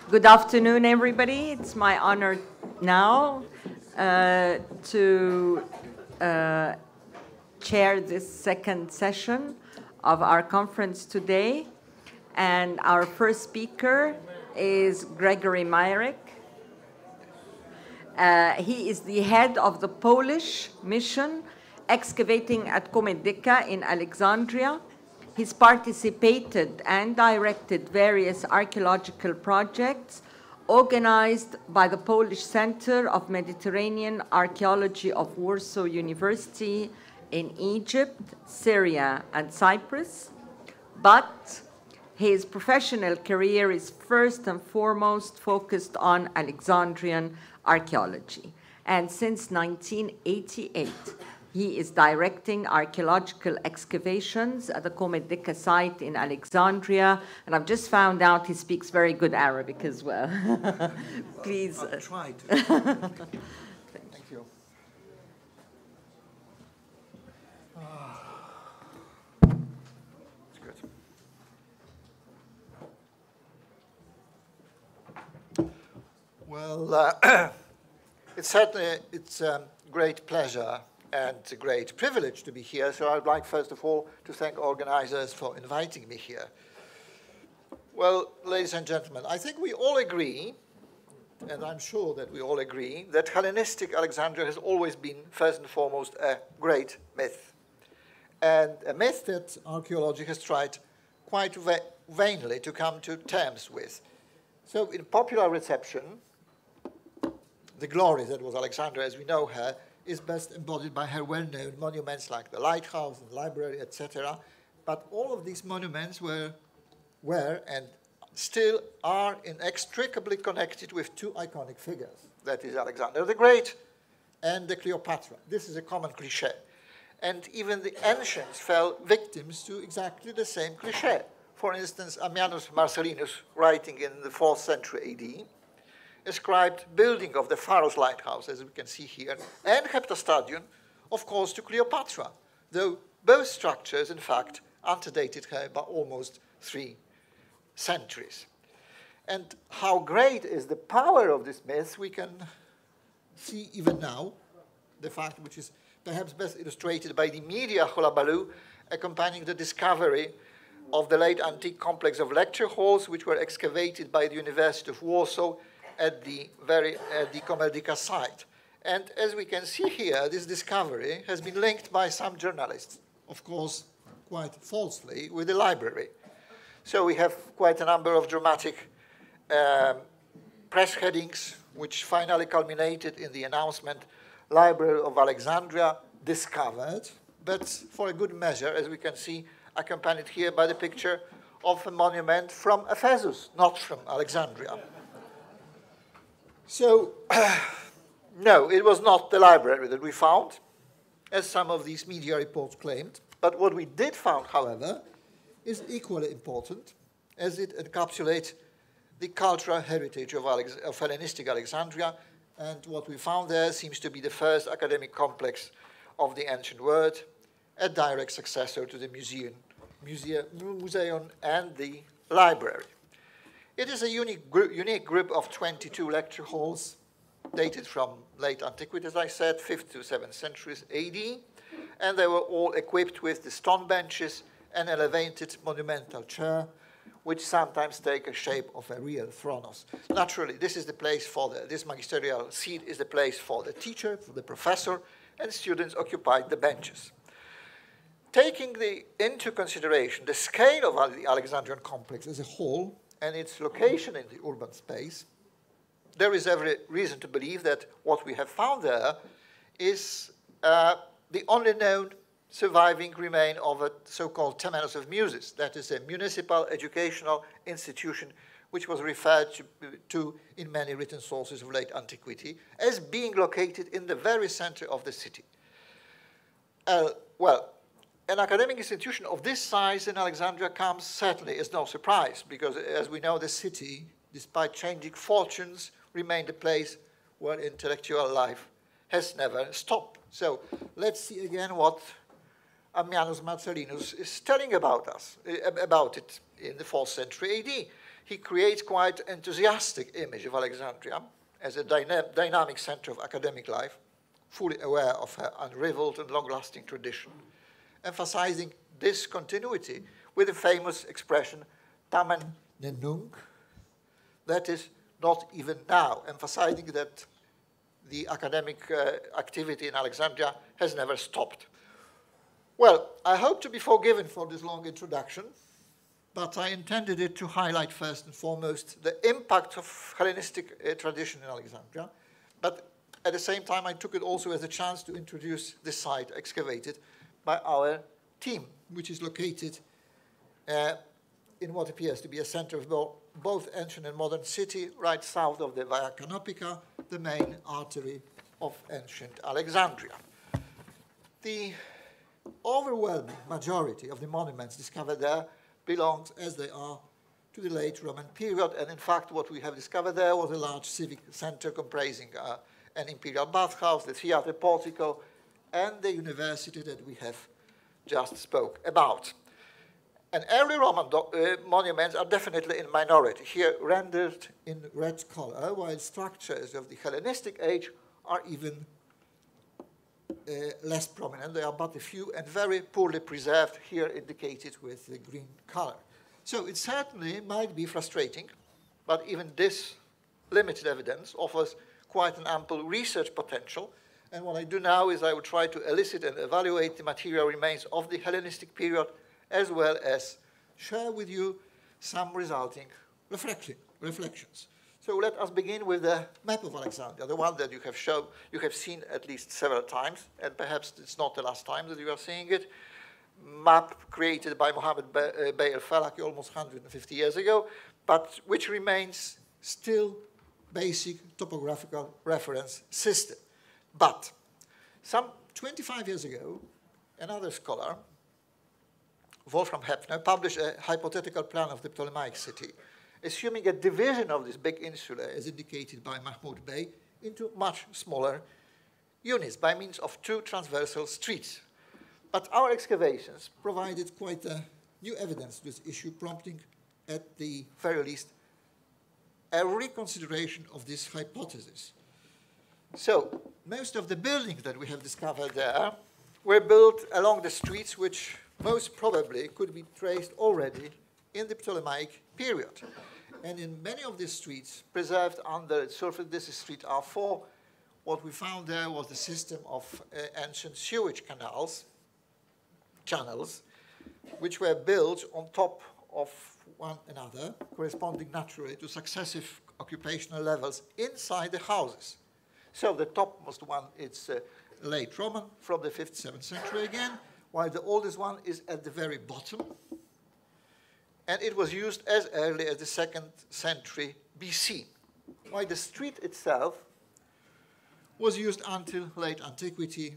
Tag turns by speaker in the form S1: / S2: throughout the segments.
S1: Good afternoon, everybody. It's my honor now to chair this second session of our conference today. And our first speaker is Gregory Meyerek. He is the head of the Polish mission excavating at Komedika in Alexandria. He's participated and directed various archaeological projects organized by the Polish Center of Mediterranean Archaeology of Warsaw University in Egypt, Syria, and Cyprus. But his professional career is first and foremost focused on Alexandrian archaeology. And since 1988, he is directing archaeological excavations at the Komedika site in Alexandria. And I've just found out he speaks very good Arabic as well. Please.
S2: I'll try to. Thank you. That's good. Well, it's a great pleasure and a great privilege to be here. So I'd like, first of all, to thank organizers for inviting me here. Well, ladies and gentlemen, I think we all agree, and I'm sure that we all agree, that Hellenistic Alexandria has always been, first and foremost, a great myth. And a myth that archaeology has tried quite vainly to come to terms with. So in popular reception, the glory that was Alexandria as we know her is best embodied by her well-known monuments like the lighthouse and library, etc. But all of these monuments were and still are inextricably connected with two iconic figures. That is Alexander the Great and the Cleopatra. This is a common cliché. And even the ancients fell victims to exactly the same cliché. For instance, Ammianus Marcellinus, writing in the 4th century AD, ascribed building of the Pharos lighthouse, as we can see here, and Heptastadion, of course, to Cleopatra, though both structures, in fact, antedated her by almost 3 centuries. And how great is the power of this myth, we can see even now, the fact which is perhaps best illustrated by the media hullabaloo accompanying the discovery of the late antique complex of lecture halls, which were excavated by the University of Warsaw at the Komedika site. And as we can see here, this discovery has been linked by some journalists, of course, quite falsely, with the library. So we have quite a number of dramatic press headings, which finally culminated in the announcement, Library of Alexandria discovered, but for a good measure, as we can see, accompanied here by the picture of a monument from Ephesus, not from Alexandria. So, no, it was not the library that we found, as some of these media reports claimed. But what we did find, however, is equally important, as it encapsulates the cultural heritage of Hellenistic Alexandria. And what we found there seems to be the first academic complex of the ancient world, a direct successor to the museum and the library. It is a unique group of 22 lecture halls dated from late antiquity, as I said, 5th to 7th centuries AD, and they were all equipped with the stone benches and elevated monumental chair, which sometimes take a shape of a real thronos. Naturally, this is the place for this magisterial seat is the place for the teacher, for the professor, and students occupied the benches. Taking into consideration the scale of the Alexandrian complex as a whole, and its location in the urban space, there is every reason to believe that what we have found there is the only known surviving remain of a so-called Temenos of Muses, that is a municipal educational institution which was referred to in many written sources of late antiquity as being located in the very center of the city. Well, an academic institution of this size in Alexandria comes certainly as no surprise, because as we know, the city, despite changing fortunes, remained a place where intellectual life has never stopped. So let's see again what Ammianus Marcellinus is telling about it in the 4th century AD. he creates quite an enthusiastic image of Alexandria as a dynamic center of academic life, fully aware of her unrivaled and long-lasting tradition, emphasizing this continuity with the famous expression, tamen nunc, that is, not even now, emphasizing that the academic activity in Alexandria has never stopped. Well, I hope to be forgiven for this long introduction, but I intended it to highlight first and foremost the impact of Hellenistic tradition in Alexandria, but at the same time I took it also as a chance to introduce this site excavated by our team, which is located in what appears to be a center of both ancient and modern city, right south of the Via Canopica, the main artery of ancient Alexandria. The overwhelming majority of the monuments discovered there belongs, as they are, to the late Roman period, and in fact what we have discovered there was a large civic center comprising an imperial bathhouse, the theater portico, and the university that we have just spoke about. And early Roman monuments are definitely in minority, here rendered in red color, while structures of the Hellenistic age are even less prominent. They are but a few and very poorly preserved, here indicated with the green color. So it certainly might be frustrating, but even this limited evidence offers quite an ample research potential. And what I do now is I will try to elicit and evaluate the material remains of the Hellenistic period, as well as share with you some resulting reflections. So let us begin with the map of Alexandria, the one that you have seen at least several times, and perhaps it's not the last time that you are seeing it. Map created by Mohammed Bey al-Falaki almost 150 years ago, but which remains still basic topographical reference system. But some 25 years ago, another scholar, Wolfram Hepfner, published a hypothetical plan of the Ptolemaic city, assuming a division of this big insula, as indicated by Mahmoud Bey, into much smaller units by means of two transversal streets. But our excavations provided quite new evidence to this issue, prompting, at the very least, a reconsideration of this hypothesis. So, most of the buildings that we have discovered there were built along the streets which most probably could be traced already in the Ptolemaic period. And in many of these streets, preserved under the surface, this is street R4, what we found there was the system of ancient sewage channels, which were built on top of one another, corresponding naturally to successive occupational levels inside the houses. So the topmost one is late Roman, from the 5th, 7th century again, while the oldest one is at the very bottom. And it was used as early as the 2nd century BC, while the street itself was used until late antiquity,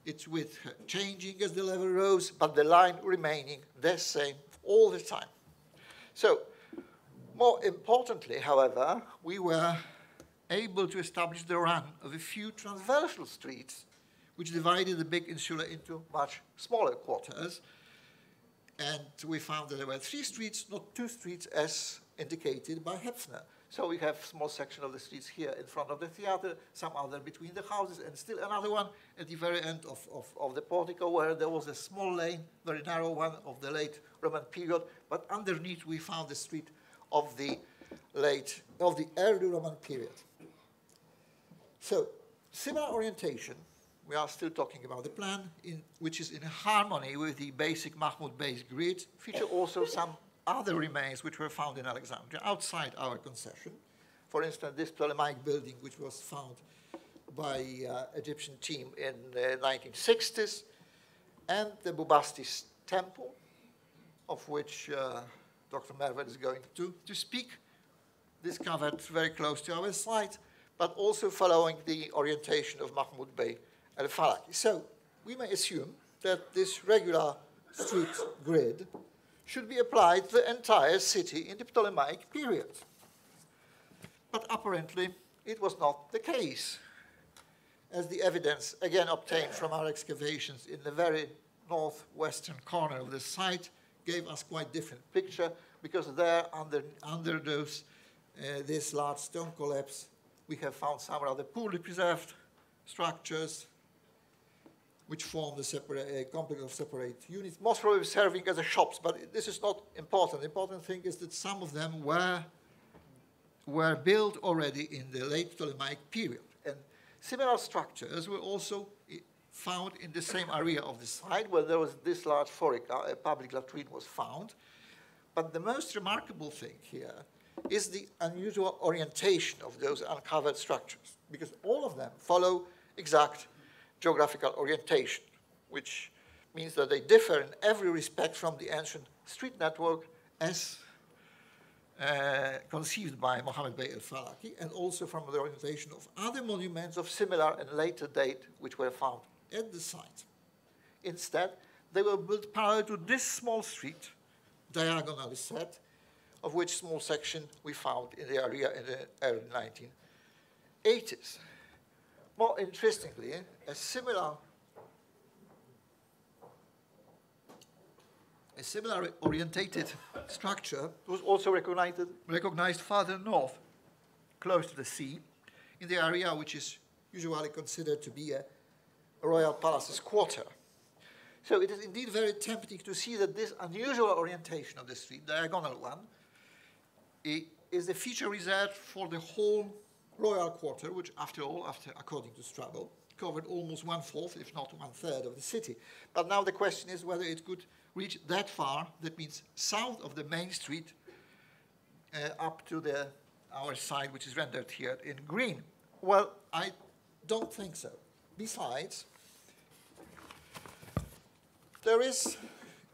S2: its width changing as the level rose, but the line remaining the same all the time. So, more importantly, however, we were able to establish the run of a few transversal streets which divided the big insula into much smaller quarters. And we found that there were 3 streets, not 2 streets, as indicated by Hepfner. So we have a small section of the streets here in front of the theater, some other between the houses, and still another one at the very end of the portico, where there was a small lane, very narrow one, of the late Roman period. But underneath we found the street of the early Roman period. So, similar orientation, we are still talking about the plan, which is in harmony with the basic Mahmoud Bey's grid, feature also some other remains which were found in Alexandria outside our concession. For instance, this Ptolemaic building, which was found by Egyptian team in the 1960s, and the Bubastis temple, of which Dr. Mervet is going to speak, discovered very close to our site, but also following the orientation of Mahmoud Bey al-Falaki. So we may assume that this regular street grid should be applied to the entire city in the Ptolemaic period. But apparently it was not the case, as the evidence again obtained from our excavations in the very northwestern corner of the site gave us quite different picture, because there under those, this large stone collapse, we have found some rather poorly preserved structures which form the complex of separate units, most probably serving as a shops, but this is not important. The important thing is that some of them were built already in the late Ptolemaic period. And similar structures were also found in the same area of the site where there was this large forica, a public latrine was found. But the most remarkable thing here is the unusual orientation of those uncovered structures, because all of them follow exact geographical orientation, which means that they differ in every respect from the ancient street network as conceived by Mohammed Bey al-Falaki, and also from the orientation of other monuments of similar and later date which were found at the site. Instead, they were built parallel to this small street, diagonally set, of which small section we found in the area in the early 1980s. More interestingly, a similar orientated structure was also recognized farther north, close to the sea, in the area which is usually considered to be a royal palace's quarter. So it is indeed very tempting to see that this unusual orientation of the street, diagonal one, is a feature reserved for the whole royal quarter, which after all, according to Strabo, covered almost 1/4, if not 1/3 of the city. But now the question is whether it could reach that far, that means south of the main street, up to our side, which is rendered here in green. Well, I don't think so. Besides, there is,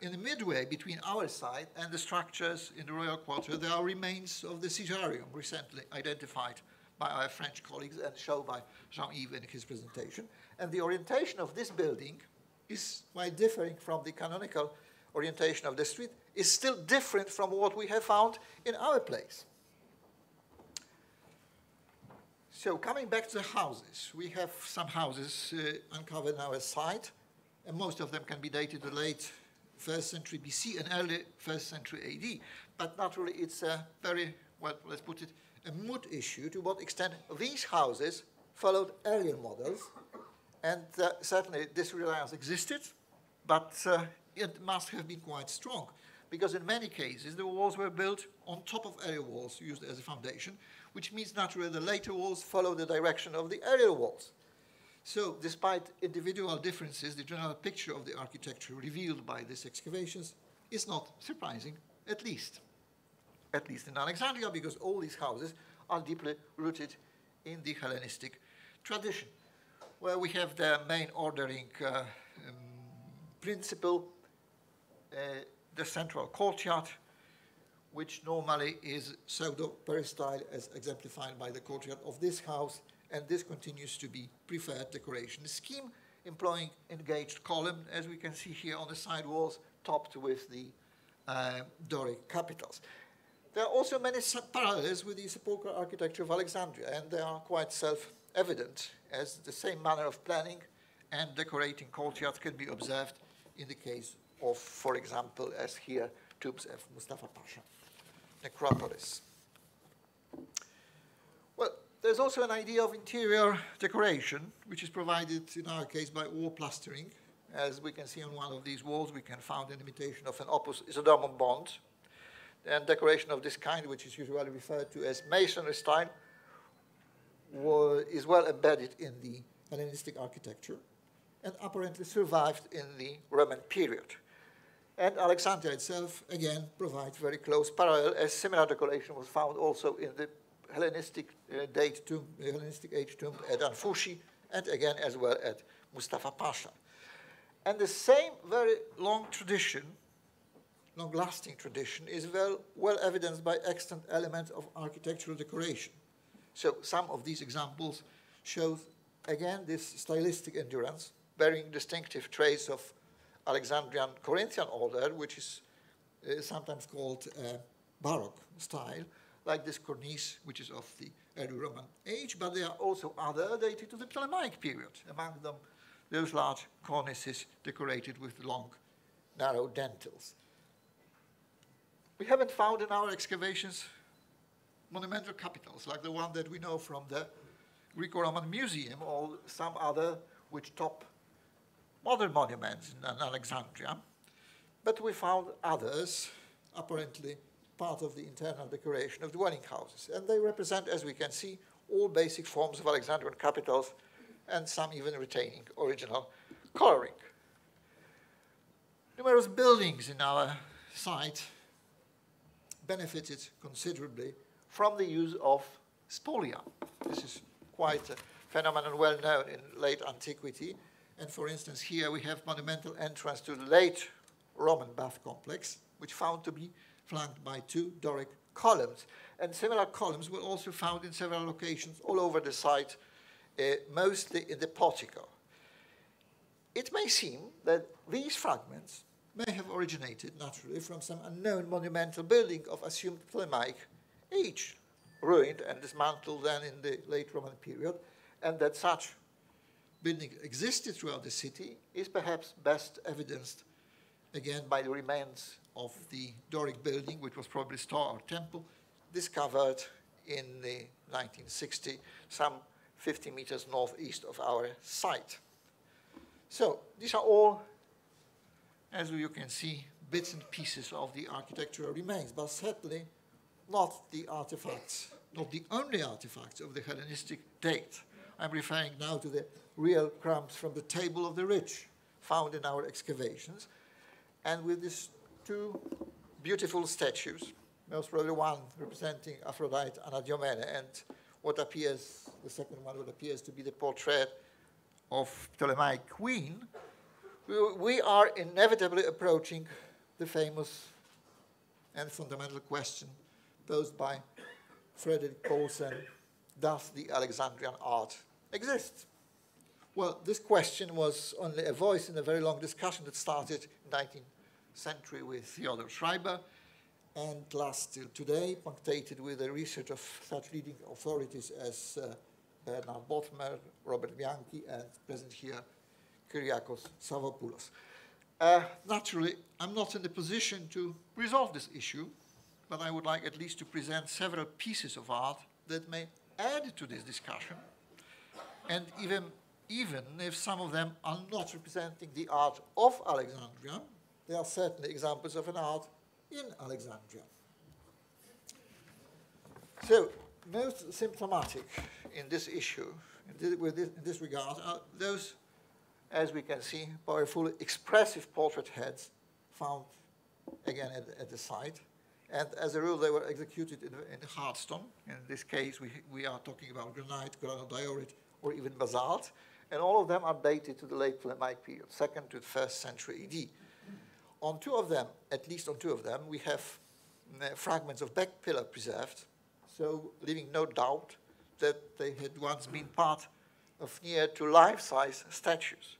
S2: in the midway between our side and the structures in the royal quarter, there are remains of the Sigarium, recently identified by our French colleagues and shown by Jean-Yves in his presentation. And the orientation of this building is, while differing from the canonical orientation of the street, is still different from what we have found in our place. So coming back to the houses, we have some houses uncovered in our site, and most of them can be dated to late 1st century BC and early 1st century AD. But naturally, it's a very, well, let's put it, a moot issue to what extent these houses followed earlier models. And certainly this reliance existed, but it must have been quite strong, because in many cases the walls were built on top of earlier walls used as a foundation, which means naturally the later walls follow the direction of the earlier walls. So despite individual differences, the general picture of the architecture revealed by these excavations is not surprising, at least in Alexandria, because all these houses are deeply rooted in the Hellenistic tradition, where we have the main ordering principle, the central courtyard, which normally is pseudo-peristyle as exemplified by the courtyard of this house, and this continues to be preferred decoration scheme, employing engaged column, as we can see here on the side walls, topped with the Doric capitals. There are also many parallels with the sepulchral architecture of Alexandria, and they are quite self-evident, as the same manner of planning and decorating courtyards can be observed in the case of, for example, as here, tombs of Mustafa Pasha, necropolis. Well, there's also an idea of interior decoration, which is provided in our case by wall plastering. As we can see on one of these walls, we can find an imitation of an Opus Isodomum bond. And decoration of this kind, which is usually referred to as masonry style, is well embedded in the Hellenistic architecture and apparently survived in the Roman period. And Alexandria itself, again, provides very close parallel, as similar decoration was found also in the Hellenistic Hellenistic age tomb at Anfushi, and again as well at Mustafa Pasha. And the same very long-lasting tradition is well evidenced by extant elements of architectural decoration. So some of these examples show, again, this stylistic endurance, bearing distinctive traits of Alexandrian Corinthian order, which is sometimes called Baroque style, like this cornice, which is of the early Roman age, but there are also other dated to the Ptolemaic period, among them those large cornices decorated with long, narrow dentils. We haven't found in our excavations monumental capitals like the one that we know from the Greco-Roman Museum or some other which top modern monuments in Alexandria. But we found others, apparently part of the internal decoration of dwelling houses. And they represent, as we can see, all basic forms of Alexandrian capitals, and some even retaining original coloring. Numerous buildings in our site benefited considerably from the use of spolia. This is quite a phenomenon well known in late antiquity. And for instance, here we have monumental entrance to the late Roman bath complex, which found to be flanked by 2 Doric columns. And similar columns were also found in several locations all over the site, mostly in the portico. It may seem that these fragments may have originated naturally from some unknown monumental building of assumed Ptolemaic age, ruined and dismantled then in the late Roman period, and that such building existed throughout the city is perhaps best evidenced again by the remains of the Doric building, which was probably store or temple, discovered in the 1960, some 50 meters northeast of our site. So these are all, as you can see, bits and pieces of the architectural remains, but certainly not the artifacts, not the only artifacts of the Hellenistic date. I'm referring now to the real crumbs from the table of the rich found in our excavations. And with these 2 beautiful statues, most probably one representing Aphrodite Anadyomene, and what appears, the second one, what appears to be the portrait of Ptolemaic queen, we are inevitably approaching the famous and fundamental question posed by Frederick Paulsen: does the Alexandrian art exist? Well, this question was only a voice in a very long discussion that started in the 19th century with Theodor Schreiber and lasts till today, punctuated with the research of such leading authorities as Bernard Bothmer, Robert Bianchi, and present here, Kyriakos Savopoulos. Naturally, I'm not in the position to resolve this issue, but I would like at least to present several pieces of art that may add to this discussion. And even if some of them are not representing the art of Alexandria, they are certainly examples of an art in Alexandria. So, most symptomatic in this issue, in this regard, are those, as we can see, powerful, expressive portrait heads found again at the site. And as a rule, they were executed in hardstone. In this case, we are talking about granite, granodiorite, or even basalt. And all of them are dated to the late Ptolemaic period, 2nd to the 1st century AD. On 2 of them, at least on 2 of them, we have fragments of back pillar preserved, so leaving no doubt that they had once been part of near to life-size statues.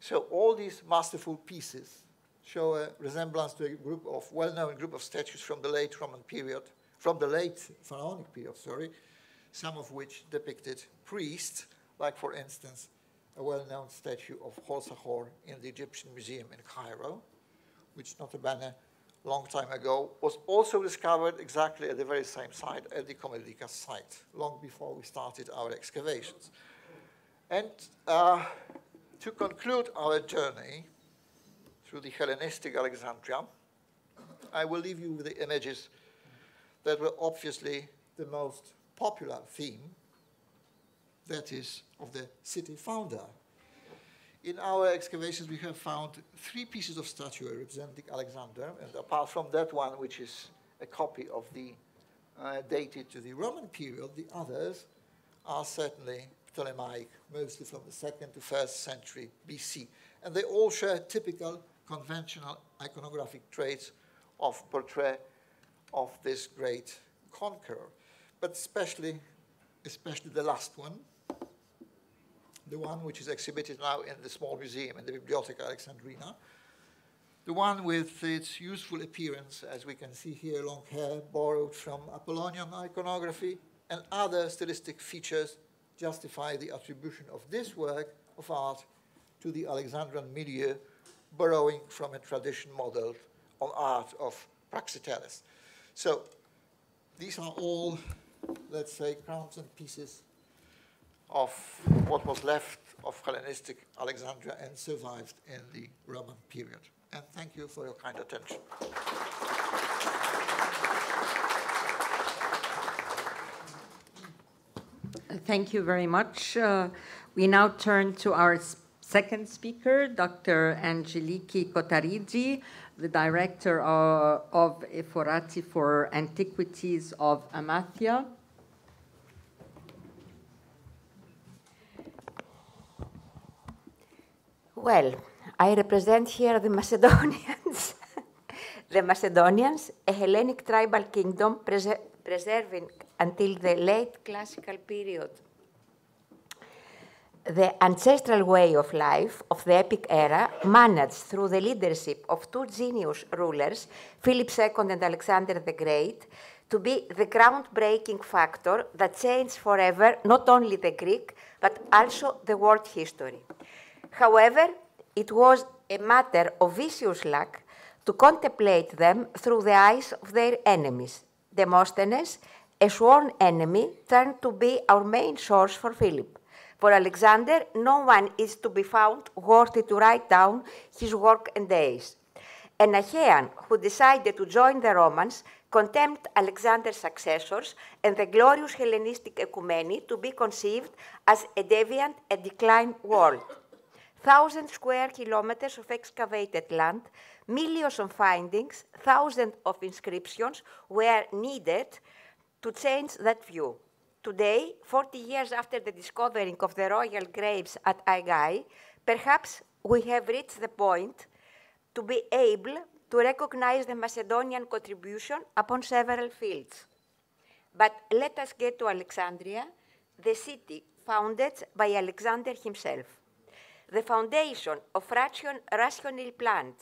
S2: So all these masterful pieces show a resemblance to a group of well-known group of statues from the late Roman period, from the late Pharaonic period, sorry, some of which depicted priests, like for instance, a well-known statue of Holsahor in the Egyptian Museum in Cairo, which notably a long time ago was also discovered exactly at the very same site, at the Comedica site, long before we started our excavations. And to conclude our journey through the Hellenistic Alexandria, I will leave you with the images that were obviously the most popular theme, that is, of the city founder. In our excavations, we have found 3 pieces of statuary representing Alexander, and apart from that one, which is a copy of the dated to the Roman period, the others are certainly Ptolemaic, mostly from the 2nd to 1st century BC. And they all share typical conventional iconographic traits of portrait of this great conqueror. But especially the last one, the one which is exhibited now in the small museum in the Bibliotheca Alexandrina, the one with its useful appearance, as we can see here, long hair borrowed from Apollonian iconography, and other stylistic features justify the attribution of this work of art to the Alexandrian milieu, borrowing from a tradition modeled on art of Praxiteles. So these are all, let's say, crowns and pieces of what was left of Hellenistic Alexandria and survived in the Roman period. And thank you for your kind attention.
S1: Thank you very much. We now turn to our second speaker, Dr. Angeliki Kotaridzi, the director of Ephorati for Antiquities of Amathia.
S3: Well, I represent here the Macedonians. The Macedonians, a Hellenic tribal kingdom preserving until the late classical period the ancestral way of life of the epic era, managed through the leadership of two genius rulers, Philip II and Alexander the Great, to be the groundbreaking factor that changed forever not only the Greek, but also the world history. However, it was a matter of vicious luck to contemplate them through the eyes of their enemies. Demosthenes, a sworn enemy, turned to be our main source for Philip. For Alexander, no one is to be found worthy to write down his work and days. An Achaean who decided to join the Romans condemned Alexander's successors and the glorious Hellenistic ecumeny to be conceived as a deviant and declined world. 1,000 square kilometers of excavated land, millions of findings, thousands of inscriptions were needed to change that view. Today, 40 years after the discovering of the royal graves at Aigai, perhaps we have reached the point to be able to recognize the Macedonian contribution upon several fields. But let us get to Alexandria, the city founded by Alexander himself. The foundation of rationally planned,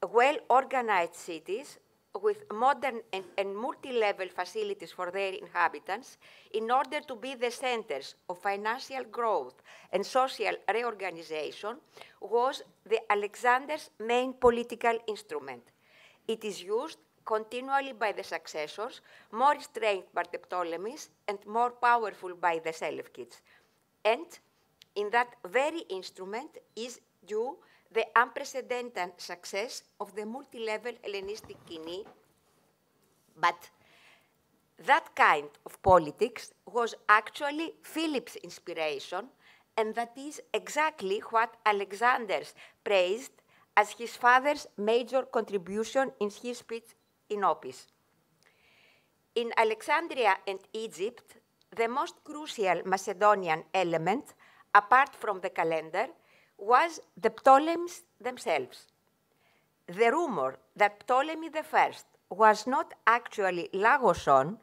S3: well-organized cities with modern and multi-level facilities for their inhabitants in order to be the centers of financial growth and social reorganization was the Alexander's main political instrument. It is used continually by the successors, more restrained by the Ptolemies and more powerful by the Seleucids. And in that very instrument is due the unprecedented success of the multi-level Hellenistic kini, but that kind of politics was actually Philip's inspiration, and that is exactly what Alexander praised as his father's major contribution in his speech in office. In Alexandria and Egypt, the most crucial Macedonian element, apart from the calendar, was the Ptolemies themselves. The rumor that Ptolemy I was not actually Lagos' son,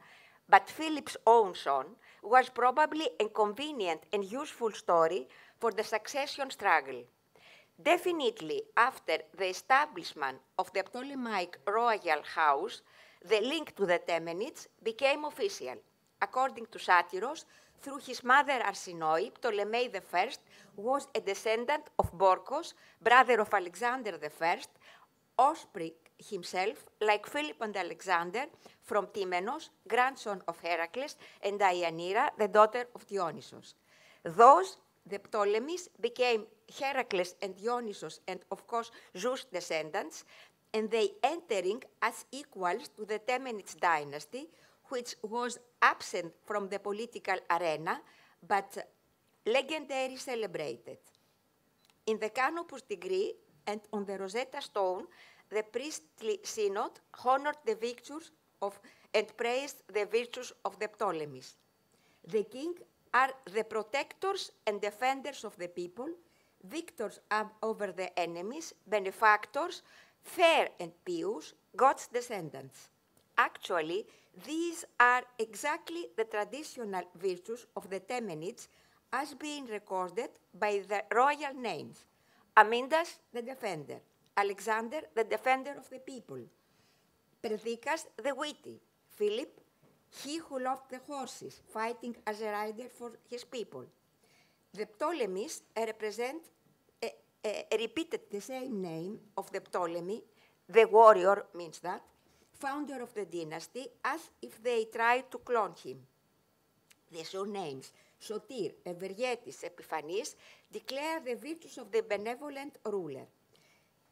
S3: but Philip's own son, was probably a convenient and useful story for the succession struggle. Definitely, after the establishment of the Ptolemaic royal house, the link to the Temenids became official. According to Satyros, through his mother Arsinoe, Ptolemy I was a descendant of Borkos, brother of Alexander I, offspring himself, like Philip and Alexander, from Timenos, grandson of Heracles, and Deianira, the daughter of Dionysus. Thus, the Ptolemies became Heracles and Dionysus, and of course Zeus' descendants, and they entering as equals to the Temenids dynasty, which was absent from the political arena, but legendary celebrated. In the Canopus degree and on the Rosetta Stone, the priestly synod honored the virtues of and praised the virtues of the Ptolemies. The king are the protectors and defenders of the people, victors over the enemies, benefactors, fair and pious, God's descendants. Actually, these are exactly the traditional virtues of the Temenids as being recorded by the royal names. Amindas, the defender. Alexander, the defender of the people. Perdiccas, the witty. Philip, he who loved the horses, fighting as a rider for his people. The Ptolemies repeated the same name of the Ptolemy, the warrior means that, founder of the dynasty, as if they tried to clone him. The surnames Sotir, Evergetis, Epiphanis declare the virtues of the benevolent ruler.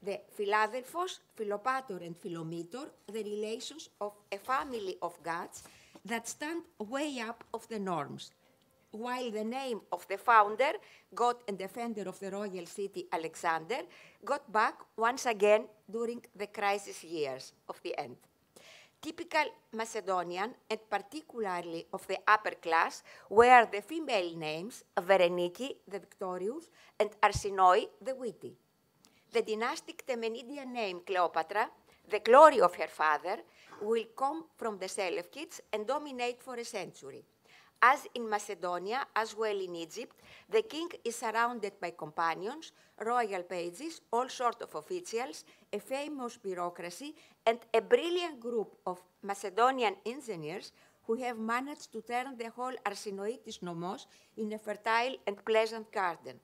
S3: The Philadelphos, Philopator, and Philometor, the relations of a family of gods that stand way up of the norms, while the name of the founder, god and defender of the royal city, Alexander, got back once again during the crisis years of the end. Typical Macedonian, and particularly of the upper class, were the female names Bereniki, the victorious, and Arsinoi, the witty. The dynastic Temenidian name Cleopatra, the glory of her father, will come from the Seleucids and dominate for a century. As in Macedonia, as well in Egypt, the king is surrounded by companions, royal pages, all sorts of officials, a famous bureaucracy, and a brilliant group of Macedonian engineers who have managed to turn the whole Arsinoitis nomos in a fertile and pleasant garden.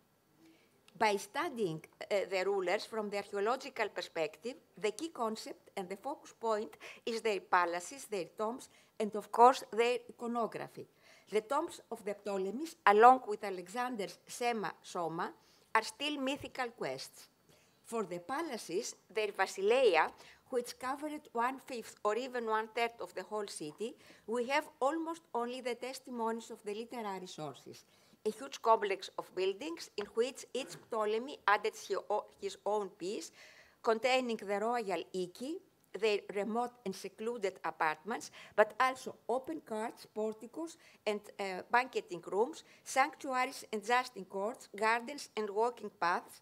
S3: By studying the rulers from the archaeological perspective, the key concept and the focus point is their palaces, their tombs, and of course their iconography. The tombs of the Ptolemies, along with Alexander's Soma, are still mythical quests. For the palaces, their basileia, which covered 1/5 or even 1/3 of the whole city, we have almost only the testimonies of the literary sources. A huge complex of buildings in which each Ptolemy added his own piece, containing the royal oiki, their remote and secluded apartments, but also open courts, porticos, and banqueting rooms, sanctuaries and justin courts, gardens and walking paths,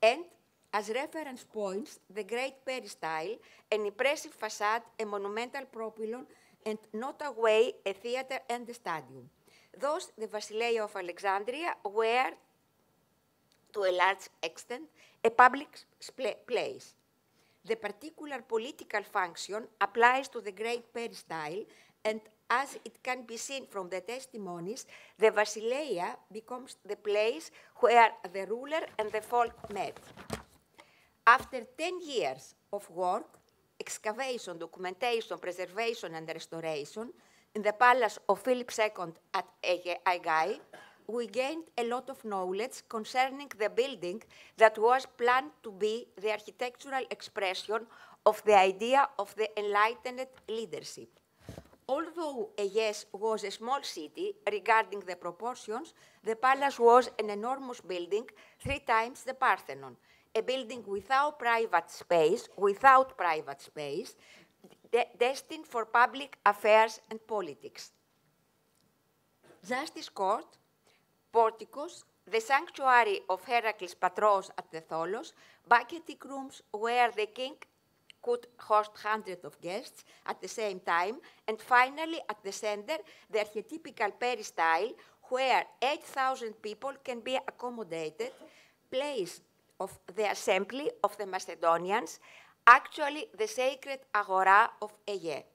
S3: and, as reference points, the great peristyle, an impressive facade, a monumental propylon, and not away a theater and a stadium. Thus, the Basileia of Alexandria were, to a large extent, a public place. The particular political function applies to the great peristyle, and as it can be seen from the testimonies, the Basileia becomes the place where the ruler and the folk met. After 10 years of work, excavation, documentation, preservation, and restoration, in the palace of Philip II at Aigai, we gained a lot of knowledge concerning the building that was planned to be the architectural expression of the idea of the enlightened leadership. Although Aegies was a small city regarding the proportions, the palace was an enormous building, 3 times the Parthenon, a building without private space, destined for public affairs and politics. Justice Court, porticos, the sanctuary of Heracles Patros at the Tholos, banqueting rooms where the king could host hundreds of guests at the same time, and finally, at the center, the archetypical peristyle, where 8,000 people can be accommodated, place of the assembly of the Macedonians, actually the sacred agora of Aegae.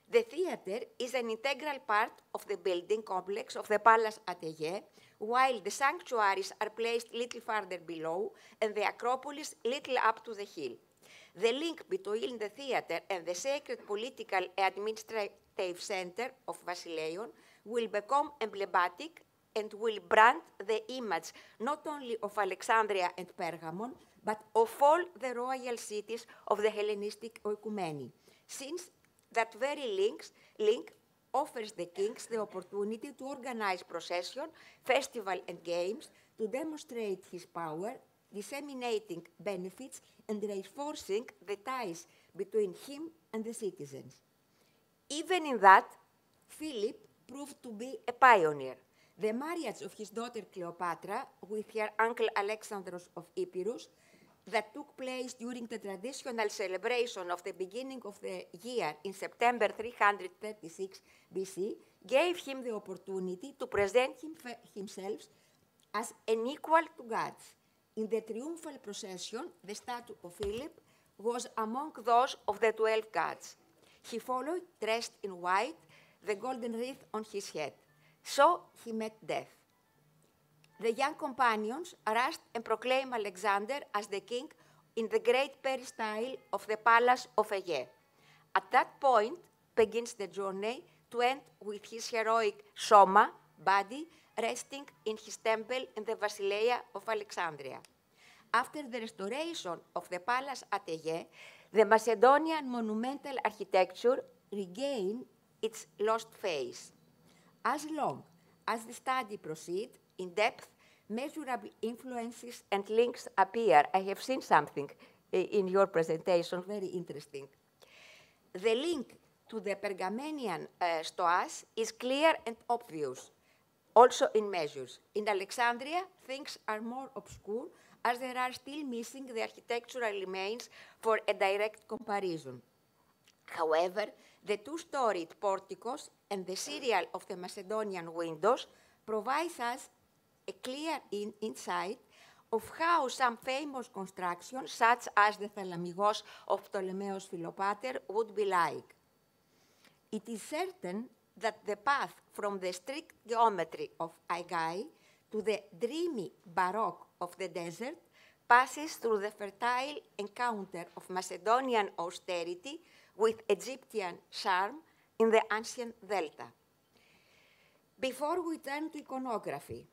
S3: The theater is an integral part of the building complex of the palace at Aegae, while the sanctuaries are placed little farther below and the Acropolis little up to the hill. The link between the theater and the sacred political and administrative center of Basileion will become emblematic and will brand the image not only of Alexandria and Pergamon, but of all the royal cities of the Hellenistic oikoumeni, since that very link offers the kings the opportunity to organize procession, festival, and games to demonstrate his power, disseminating benefits and reinforcing the ties between him and the citizens. Even in that, Philip proved to be a pioneer. The marriage of his daughter Cleopatra with her uncle Alexandros of Epirus, that took place during the traditional celebration of the beginning of the year in September 336 BC, gave him the opportunity to present himself as an equal to gods. In the triumphal procession, the statue of Philip was among those of the 12 gods. He followed, dressed in white, the golden wreath on his head. So he met death. The young companions rushed and proclaimed Alexander as the king in the great peristyle of the palace of Aegae. At that point begins the journey to end with his heroic soma, body, resting in his temple in the Basileia of Alexandria. After the restoration of the palace at Aegae, the Macedonian monumental architecture regained its lost phase. As long as the study proceeds in depth, measurable influences and links appear. I have seen something in your presentation, very interesting. The link to the Pergamenian stoas is clear and obvious, also in measures. In Alexandria, things are more obscure as there are still missing the architectural remains for a direct comparison. However, the two-storied porticos and the serial of the Macedonian windows provides us a clear insight of how some famous constructions, such as the Thalamigos of Ptolemaeus Philopater, would be like. It is certain that the path from the strict geometry of Aegae to the dreamy baroque of the desert passes through the fertile encounter of Macedonian austerity with Egyptian charm in the ancient delta. Before we turn to iconography,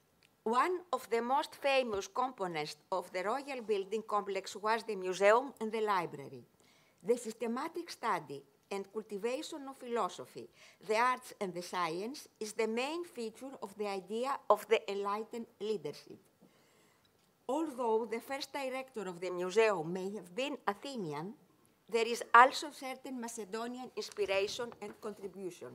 S3: one of the most famous components of the royal building complex was the museum and the library. The systematic study and cultivation of philosophy, the arts and the science is the main feature of the idea of the enlightened leadership. Although the first director of the museum may have been Athenian, there is also certain Macedonian inspiration and contribution.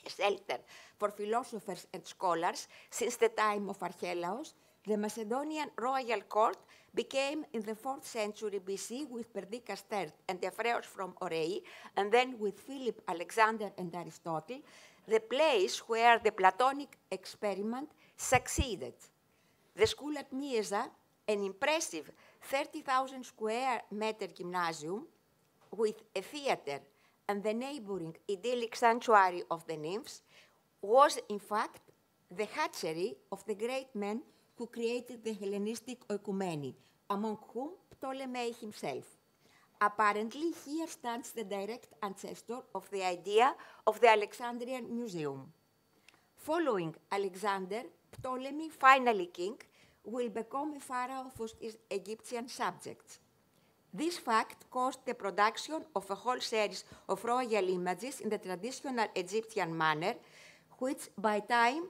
S3: A shelter for philosophers and scholars since the time of Archelaus, the Macedonian royal court became in the 4th century BC with Perdiccas III and Ephraos from Orei, and then with Philip, Alexander, and Aristotle, the place where the Platonic experiment succeeded. The school at Mieza, an impressive 30,000 square meter gymnasium with a theater and the neighboring idyllic sanctuary of the nymphs, was in fact the hatchery of the great men who created the Hellenistic oikoumeni, among whom Ptolemy himself. Apparently, here stands the direct ancestor of the idea of the Alexandrian Museum. Following Alexander, Ptolemy, finally king, will become a pharaoh for his Egyptian subjects. This fact caused the production of a whole series of royal images in the traditional Egyptian manner, which by time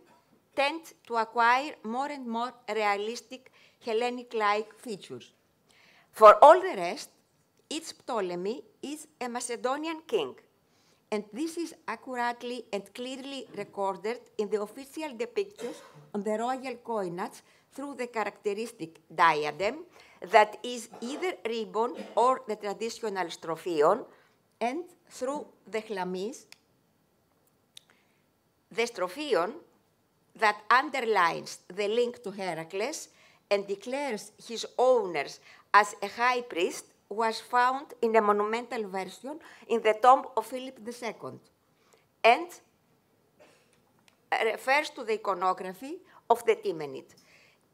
S3: tend to acquire more and more realistic Hellenic-like features. For all the rest, each Ptolemy is a Macedonian king, and this is accurately and clearly recorded in the official depictions on the royal coinage through the characteristic diadem that is either ribbon or the traditional strophion, and through the chlamys, the strophion that underlines the link to Heracles and declares his owners as a high priest was found in a monumental version in the tomb of Philip II, and refers to the iconography of the Timenid.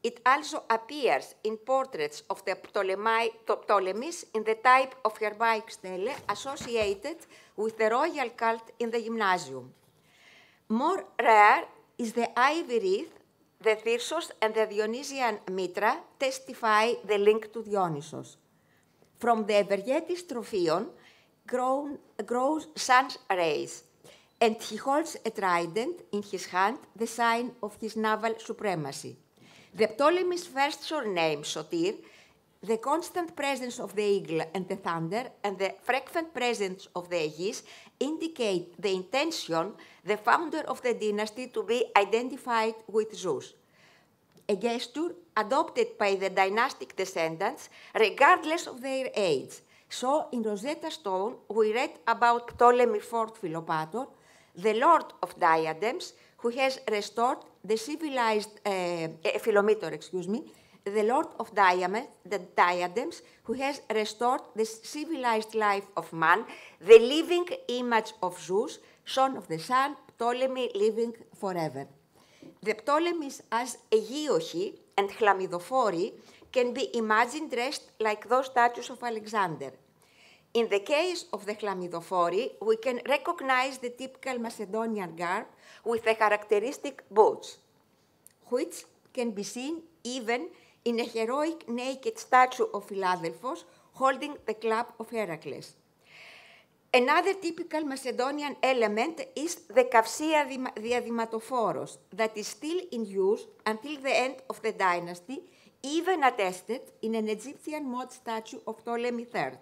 S3: It also appears in portraits of the Ptolemies in the type of Herbaic stele associated with the royal cult in the gymnasium. More rare is the ivy wreath, the thyrsos and the Dionysian mitra testify the link to Dionysos. From the Evergetis strophion grows sun's rays, and he holds a trident in his hand, the sign of his naval supremacy. The Ptolemy's first surname, Sotir, the constant presence of the eagle and the thunder, and the frequent presence of the Aegis indicate the intention, the founder of the dynasty, to be identified with Zeus. A gesture adopted by the dynastic descendants regardless of their age. So in Rosetta Stone, we read about Ptolemy IV Philopator, the Lord of Diadems, who has restored the civilized, Philometor, the Lord of Diadems, who has restored the civilized life of man, the living image of Zeus, son of the sun, Ptolemy living forever. The Ptolemies as Aegioi and Chlamydophori can be imagined dressed like those statues of Alexander. In the case of the chlamydophori, we can recognize the typical Macedonian garb with the characteristic boots, which can be seen even in a heroic naked statue of Philadelphos holding the club of Heracles. Another typical Macedonian element is the kavsia diadymatophoros that is still in use until the end of the dynasty, even attested in an Egyptian mud statue of Ptolemy III.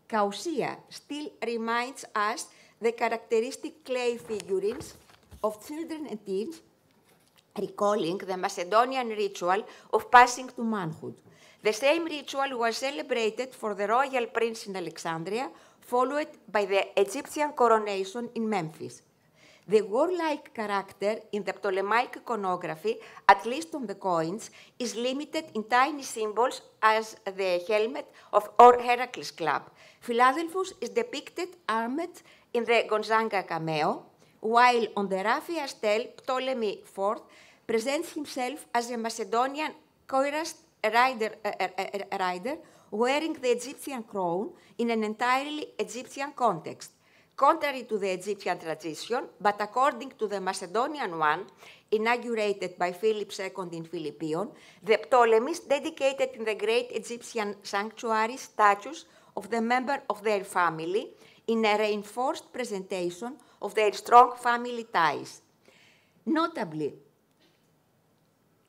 S3: Kausia still reminds us the characteristic clay figurines of children and teens, recalling the Macedonian ritual of passing to manhood. The same ritual was celebrated for the royal prince in Alexandria, followed by the Egyptian coronation in Memphis. The warlike character in the Ptolemaic iconography, at least on the coins, is limited in tiny symbols as the helmet or Heracles club. Philadelphus is depicted armed in the Gonzaga cameo, while on the raffia stele, Ptolemy IV presents himself as a Macedonian cuirassed rider wearing the Egyptian crown in an entirely Egyptian context. Contrary to the Egyptian tradition, but according to the Macedonian one, inaugurated by Philip II in Philippion, the Ptolemies dedicated in the great Egyptian sanctuary statues of the member of their family in a reinforced presentation of their strong family ties. Notably,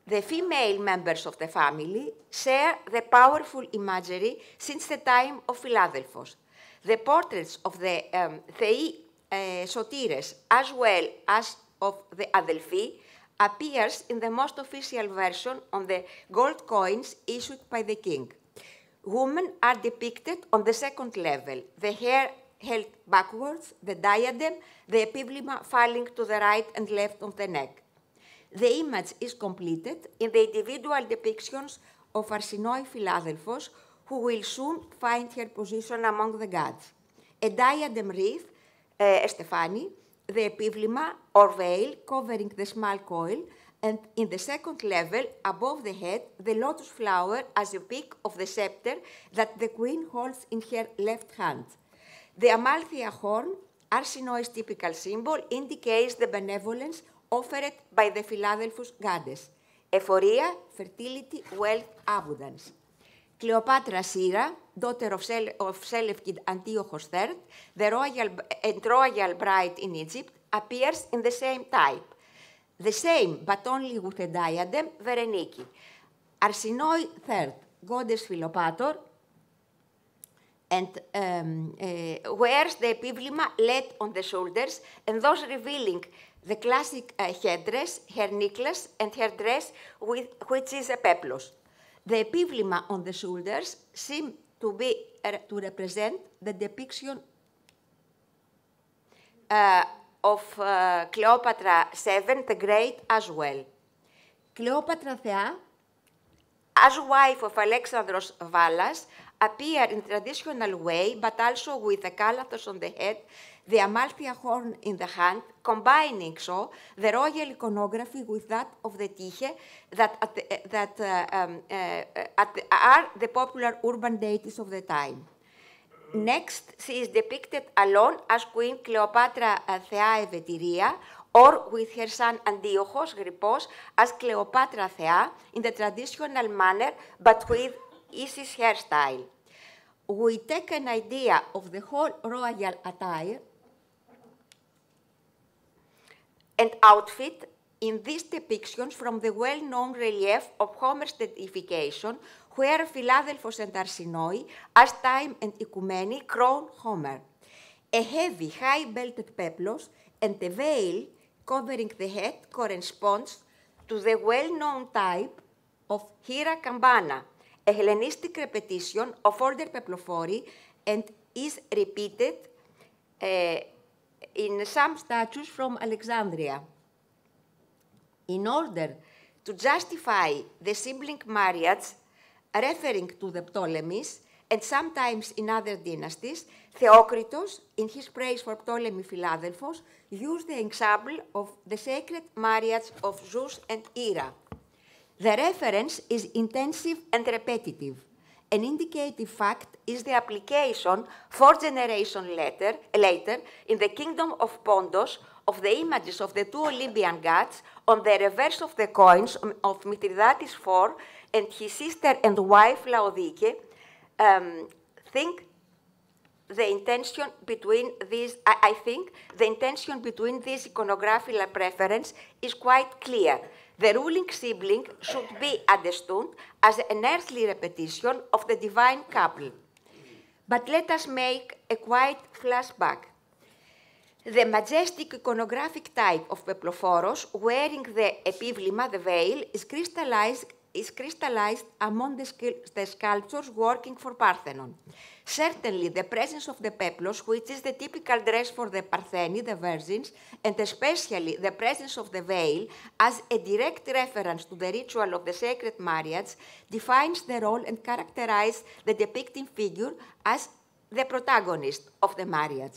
S3: the female members of the family share the powerful imagery since the time of Philadelphos. The portraits of the Theai Sotires, as well as of the Adelphi, appears in the most official version on the gold coins issued by the king. Women are depicted on the second level, the hair held backwards, the diadem, the epiblyma falling to the right and left of the neck. The image is completed in the individual depictions of Arsinoi Philadelphos, who will soon find her position among the gods. A diadem wreath, Estefani, the epiblyma or veil covering the small coil, and in the second level, above the head, the lotus flower as a peak of the scepter that the queen holds in her left hand. The Amalthea horn, Arsinoi's typical symbol, indicates the benevolence offered by the Philadelphus goddess. Euphoria, fertility, wealth, abundance. Cleopatra Syra, daughter of Seleucid Antiochus III, the royal bride in Egypt, appears in the same type. The same, but only with a diadem, Berenike. Arsinoi III, goddess Philopator, and wears the epiblyma laid on the shoulders, and thus revealing the classic headdress, her necklace, and her dress, which is a peplos. The epiblyma on the shoulders seem to represent the depiction of Cleopatra VII the Great as well. Cleopatra Thea, as wife of Alexandros Valas, appear in traditional way, but also with a calathos on the head, the Amalthea horn in the hand, combining so the royal iconography with that of the Tyche that are the popular urban deities of the time. Next, she is depicted alone as Queen Cleopatra Thea Evetiria, or with her son Antiochos Grypos as Cleopatra Thea in the traditional manner, but with Isis hairstyle. We take an idea of the whole royal attire and outfit in these depictions from the well-known relief of Homer's deification, where Philadelphos and Arsinoi, as Time and Ecumene, crown Homer. A heavy, high-belted peplos and a veil covering the head corresponds to the well-known type of Hera Campana, a Hellenistic repetition of older peplophori, and is repeated in some statues from Alexandria. In order to justify the sibling marriage referring to the Ptolemies, and sometimes in other dynasties, Theocritus, in his praise for Ptolemy Philadelphos, used the example of the sacred marriage of Zeus and Hera. The reference is intensive and repetitive. An indicative fact is the application 4 generations later in the kingdom of Pontus of the images of the two Olympian gods on the reverse of the coins of Mithridates IV and his sister and wife Laodike. Think the intention between these, I think the intention between these iconographical preference is quite clear. The ruling sibling should be understood as an earthly repetition of the divine couple. But let us make a quiet flashback. The majestic iconographic type of Peploforos, wearing the epivlema, the veil, is crystallized among the sculptures working for Parthenon. Certainly, the presence of the peplos, which is the typical dress for the Partheni, the virgins, and especially the presence of the veil as a direct reference to the ritual of the sacred marriage, defines the role and characterizes the depicting figure as the protagonist of the marriage.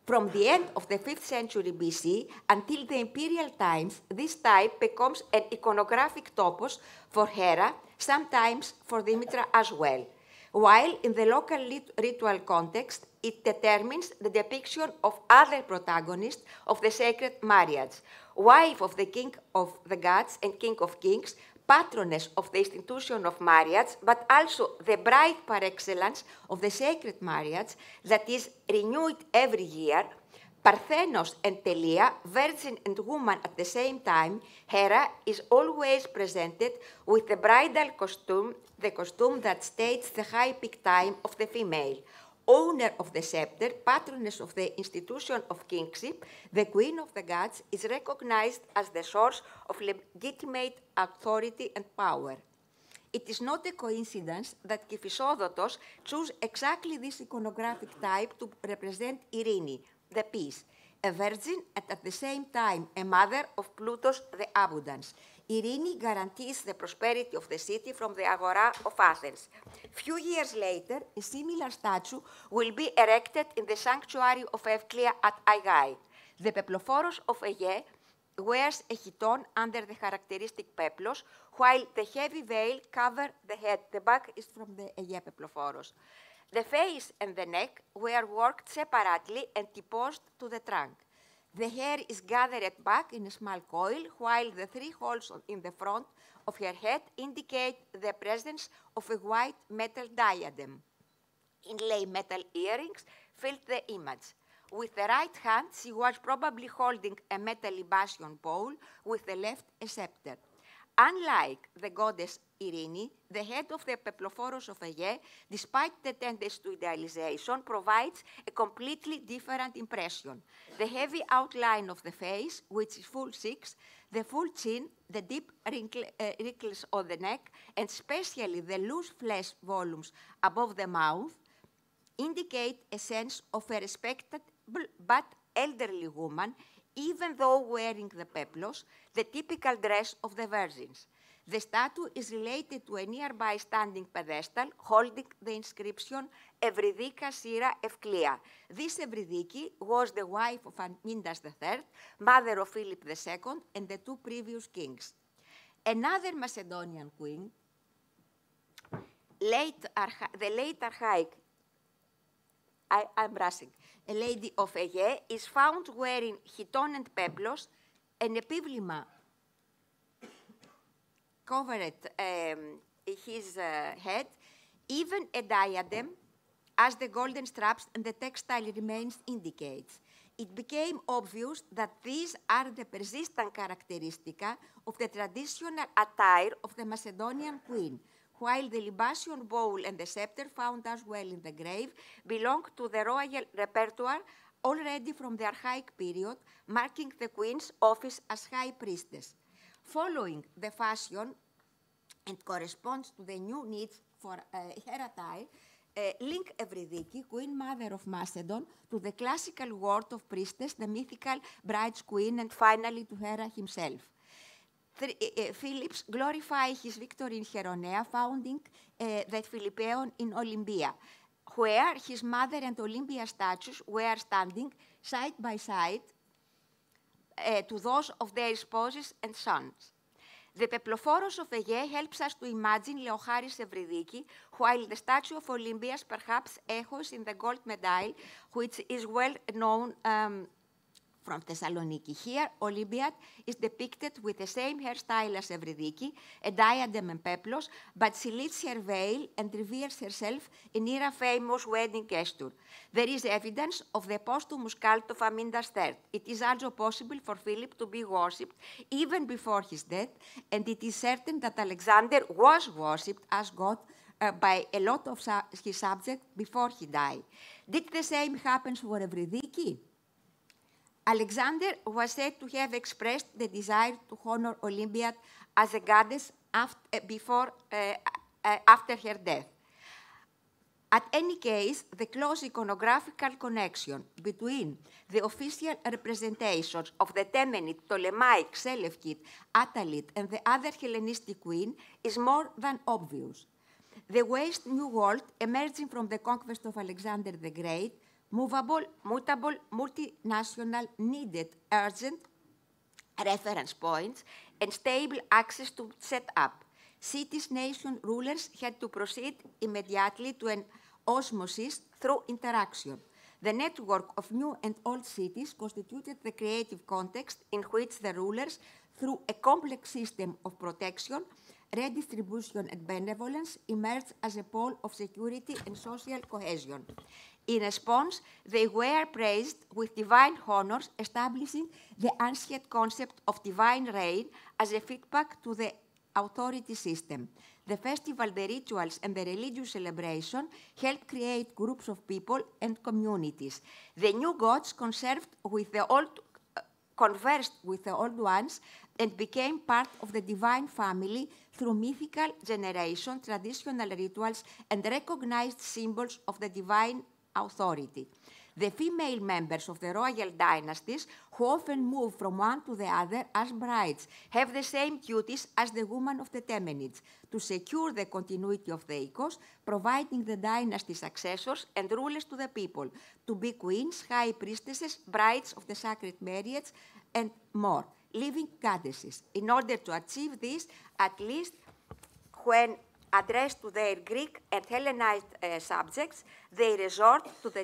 S3: From the end of the 5th century BC until the imperial times, this type becomes an iconographic topos for Hera, sometimes for Demeter as well, while in the local ritual context, it determines the depiction of other protagonists of the sacred marriage, wife of the king of the gods and king of kings, patroness of the institution of marriage, but also the bride par excellence of the sacred marriage that is renewed every year, Parthenos and Telia, virgin and woman at the same time, Hera is always presented with the bridal costume, the costume that states the high peak time of the female. Owner of the scepter, patroness of the institution of kingship, the queen of the gods is recognized as the source of legitimate authority and power. It is not a coincidence that Kiphisodotos chose exactly this iconographic type to represent Irene, the peace, a virgin and at the same time a mother of Plutus, the abundance. Irene guarantees the prosperity of the city from the Agora of Athens. Few years later, a similar statue will be erected in the sanctuary of Evclea at Aigai. The Peploforos of Aegae wears a chiton under the characteristic peplos, while the heavy veil covers the head. The back is from the Aegae Peploforos. The face and the neck were worked separately and deposed to the trunk. The hair is gathered back in a small coil, while the 3 holes in the front of her head indicate the presence of a white metal diadem. Inlay metal earrings filled the image. With the right hand, she was probably holding a metal libation bowl, with the left a scepter. Unlike the goddess Irene, the head of the Peploforos of Aegae, despite the tendency to idealization, provides a completely different impression. The heavy outline of the face, which is full 6, the full chin, the deep wrinkles on the neck, and especially the loose flesh volumes above the mouth, indicate a sense of a respectable but elderly woman, even though wearing the peplos, the typical dress of the virgins. The statue is related to a nearby standing pedestal holding the inscription Evridika Syra Evclea. This Evridiki was the wife of Amindas III, mother of Philip II, and the 2 previous kings. Another Macedonian queen, the late archaic, I'm rushing, a lady of Aegae, is found wearing chiton and peplos, an epivlema covered his head, even a diadem, as the golden straps and the textile remains indicates. It became obvious that these are the persistent characteristica of the traditional attire of the Macedonian queen, while the libation bowl and the scepter found as well in the grave belong to the royal repertoire already from the archaic period, marking the queen's office as high priestess. Following the fashion and corresponds to the new needs for her attire, link Evridiki, Queen Mother of Macedon, to the classical word of priestess, the mythical bride's queen, and finally to Hera himself. Phillips glorified his victory in Cheronea, founding the Philippeon in Olympia, where his mother and Olympia statues were standing side by side to those of their spouses and sons. The Peploforos of Aegae helps us to imagine Leocharis Evridiki, while the statue of Olympias perhaps echoes in the gold medal, which is well known from Thessaloniki. Here, Olympiad is depicted with the same hairstyle as Evridiki, a diadem and peplos, but she lifts her veil and reveals herself in Hera's famous wedding gesture. There is evidence of the posthumous cult of Amindas III. It is also possible for Philip to be worshipped even before his death, and it is certain that Alexander was worshipped as God by a lot of his subjects before he died. Did the same happen for Evridiki? Alexander was said to have expressed the desire to honor Olympiad as a goddess after her death. At any case, the close iconographical connection between the official representations of the Temenid, Ptolemaic, Seleucid, Attalid, and the other Hellenistic queen is more than obvious. The West New World, emerging from the conquest of Alexander the Great, movable, mutable, multinational, needed urgent reference points and stable access to set up. Cities, nation rulers had to proceed immediately to an osmosis through interaction. The network of new and old cities constituted the creative context in which the rulers, through a complex system of protection, redistribution, and benevolence, emerged as a pole of security and social cohesion. In response, they were praised with divine honors, establishing the ancient concept of divine reign as a feedback to the authority system. The festival, the rituals, and the religious celebration helped create groups of people and communities. The new gods conversed with the old ones and became part of the divine family through mythical generation, traditional rituals, and recognized symbols of the divine authority. The female members of the royal dynasties, who often move from one to the other as brides, have the same duties as the women of the Temenids, to secure the continuity of the ethos, providing the dynasty successors and rulers to the people, to be queens, high priestesses, brides of the sacred marriage, and more, living goddesses. In order to achieve this, at least when addressed to their Greek and Hellenized subjects, they resort to the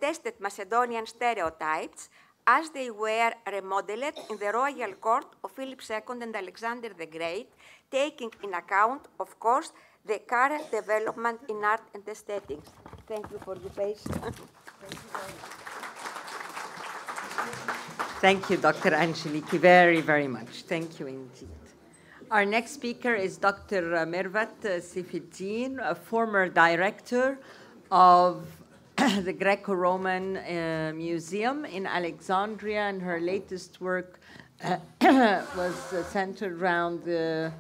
S3: tested Macedonian stereotypes as they were remodeled in the royal court of Philip II and Alexander the Great, taking in account, of course, the current development in art and aesthetics. Thank you for your patience.
S1: Thank you, Dr. Angeliki, very, very much. Thank you indeed. Our next speaker is Dr. Mervat Sifeddin, a former director of the Greco-Roman Museum in Alexandria, and her latest work was centered around the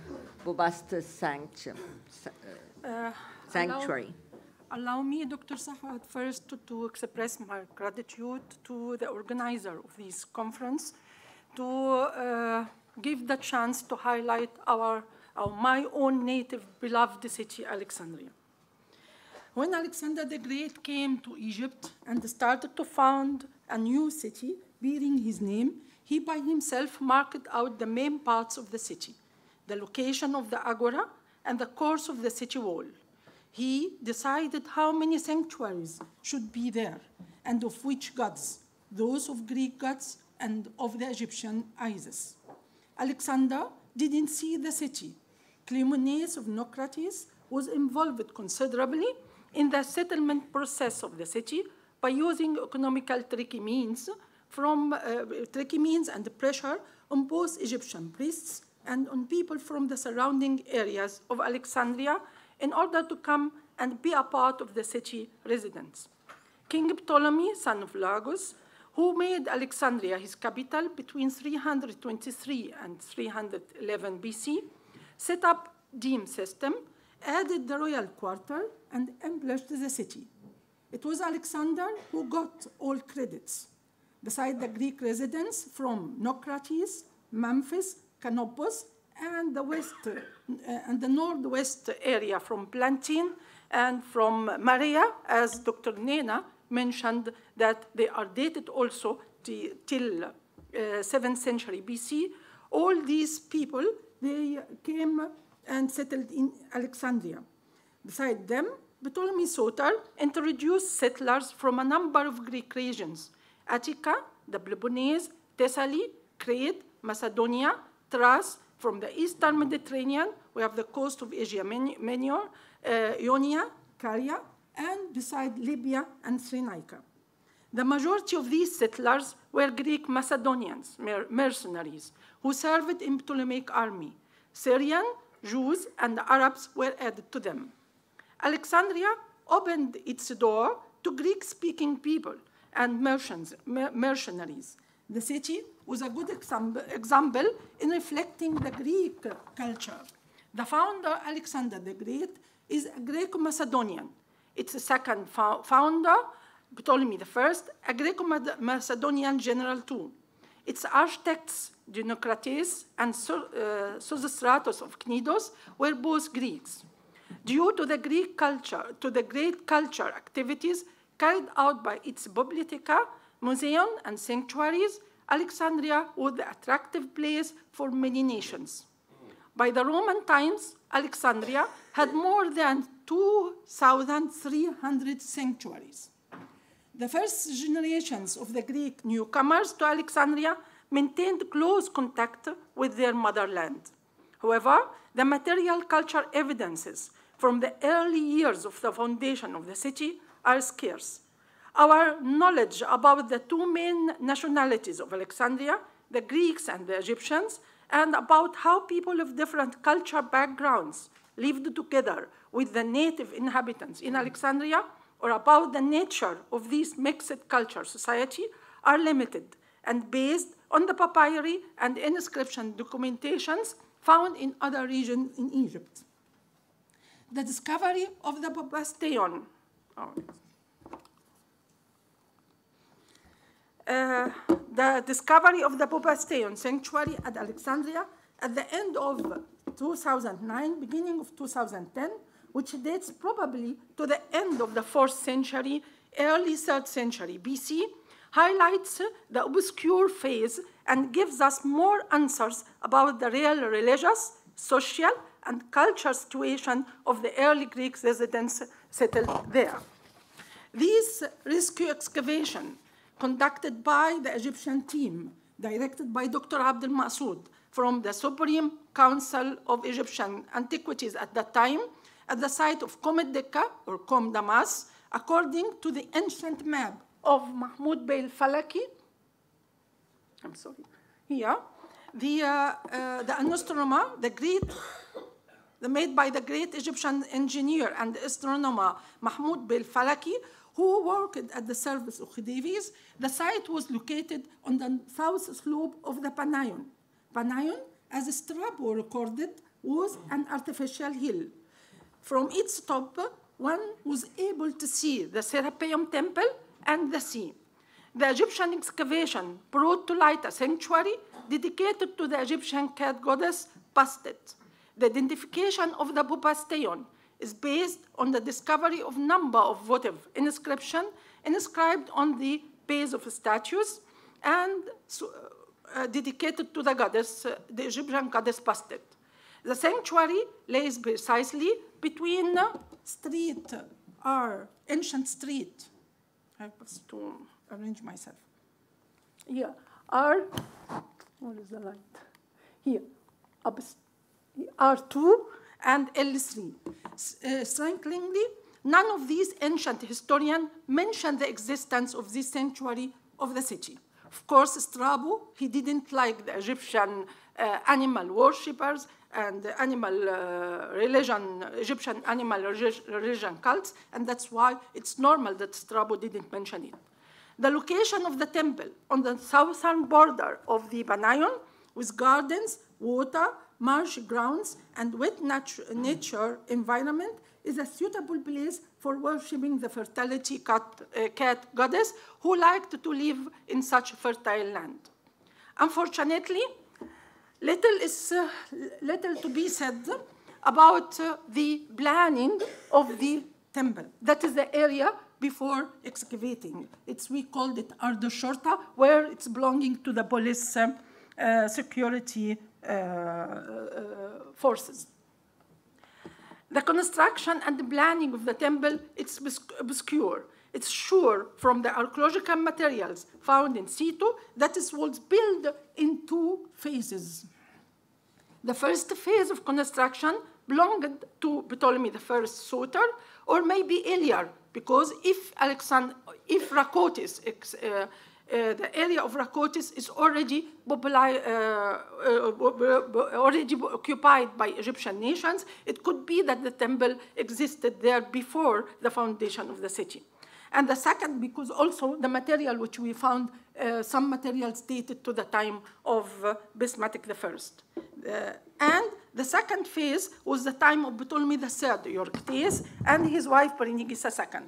S1: Bubastis sanctuary.
S4: Allow me, Dr. Sahwa, at first to express my gratitude to the organizer of this conference to give the chance to highlight my own native beloved city, Alexandria. When Alexander the Great came to Egypt and started to found a new city bearing his name, he by himself marked out the main parts of the city, the location of the agora, and the course of the city wall. He decided how many sanctuaries should be there, and of which gods, those of Greek gods and of the Egyptian Isis. Alexander didn't see the city. Cleomenes of Naucratis was involved considerably in the settlement process of the city by using economical tricky means and pressure on both Egyptian priests and on people from the surrounding areas of Alexandria in order to come and be a part of the city residents. King Ptolemy, son of Lagos, who made Alexandria his capital between 323 and 311 BC, set up deme system, added the royal quarter, and embellished the city. It was Alexander who got all credits. Beside the Greek residents from Naucratis, Memphis, Canopus, and the northwest area from Plantine and from Maria, as Dr. Nena mentioned, that they are dated also till 7th century BC, all these people, they came and settled in Alexandria. Beside them, Ptolemy Soter introduced settlers from a number of Greek regions: Attica, the Peloponnese, Thessaly, Crete, Macedonia, Thrace. From the eastern Mediterranean, we have the coast of Asia Minor, Ionia, Caria, and beside Libya and Cyrenaica. The majority of these settlers were Greek Macedonians, mercenaries, who served in Ptolemaic army. Syrian, Jews, and Arabs were added to them. Alexandria opened its door to Greek-speaking people and mercenaries. The city was a good example in reflecting the Greek culture. The founder, Alexander the Great, is a Greco-Macedonian. Its second founder, Ptolemy I, a Greco-Macedonian general too. Its architects, Dinocrates and Sosistratos of Knidos, were both Greeks. Due to the great culture activities carried out by its bibliotheca, museum, and sanctuaries, Alexandria was the attractive place for many nations. By the Roman times, Alexandria had more than 2,300 sanctuaries. The first generations of the Greek newcomers to Alexandria maintained close contact with their motherland. However, the material culture evidences from the early years of the foundation of the city are scarce. Our knowledge about the two main nationalities of Alexandria, the Greeks and the Egyptians, and about how people of different cultural backgrounds lived together with the native inhabitants in Alexandria, or about the nature of this mixed culture society, are limited and based on the papyri and inscription documentations found in other regions in Egypt. The discovery of the Popasteion. The discovery of the Popasteion sanctuary at Alexandria at the end of 2009, beginning of 2010, which dates probably to the end of the 4th century, early 3rd century BC, highlights the obscure phase and gives us more answers about the real religious, social, and cultural situation of the early Greek residents settled there. This rescue excavation, conducted by the Egyptian team, directed by Dr. Abdel Masoud from the Supreme Council of Egyptian Antiquities at that time, at the site of Kom Dikka, or Kom Damas, according to the ancient map of Mahmoud Bey al-Falaki. I'm sorry. Here, the astronomer, made by the great Egyptian engineer and astronomer Mahmoud Bey al-Falaki, who worked at the service of Khedivis. The site was located on the south slope of the Panayon. Panayon, as Strabo recorded, was an artificial hill. From its top, one was able to see the Serapeum temple and the sea. The Egyptian excavation brought to light a sanctuary dedicated to the Egyptian cat goddess Bastet. The identification of the Popasteion is based on the discovery of number of votive inscriptions inscribed on the base of statues and dedicated to the goddess, the Egyptian goddess Bastet. The sanctuary lays precisely between ancient street. I have to arrange myself. Here what is the light? Here, R2 and L3. Strikingly, none of these ancient historians mention the existence of this sanctuary of the city. Of course, Strabo, he didn't like the Egyptian animal worshippers and Egyptian animal religion cults, and that's why it's normal that Strabo didn't mention it. The location of the temple on the southern border of the Panayon, with gardens, water, marsh grounds, and wet nature environment, is a suitable place for worshipping the fertility cat goddess who liked to live in such fertile land. Unfortunately, little to be said about the planning of the temple. That is the area before excavating. We called it Arda Shorta, where it's belonging to the police security forces. The construction and the planning of the temple, it's obscure. It's sure from the archaeological materials found in situ that it was built in 2 phases. The first phase of construction belonged to Ptolemy I suitor, or maybe earlier, because if Rakotis, the area of Rakotis is already occupied by Egyptian nations, it could be that the temple existed there before the foundation of the city. And the second, because also the material which we found, some materials dated to the time of Bismatic I. And the second phase was the time of Ptolemy III, Euergetes, and his wife Periniges II.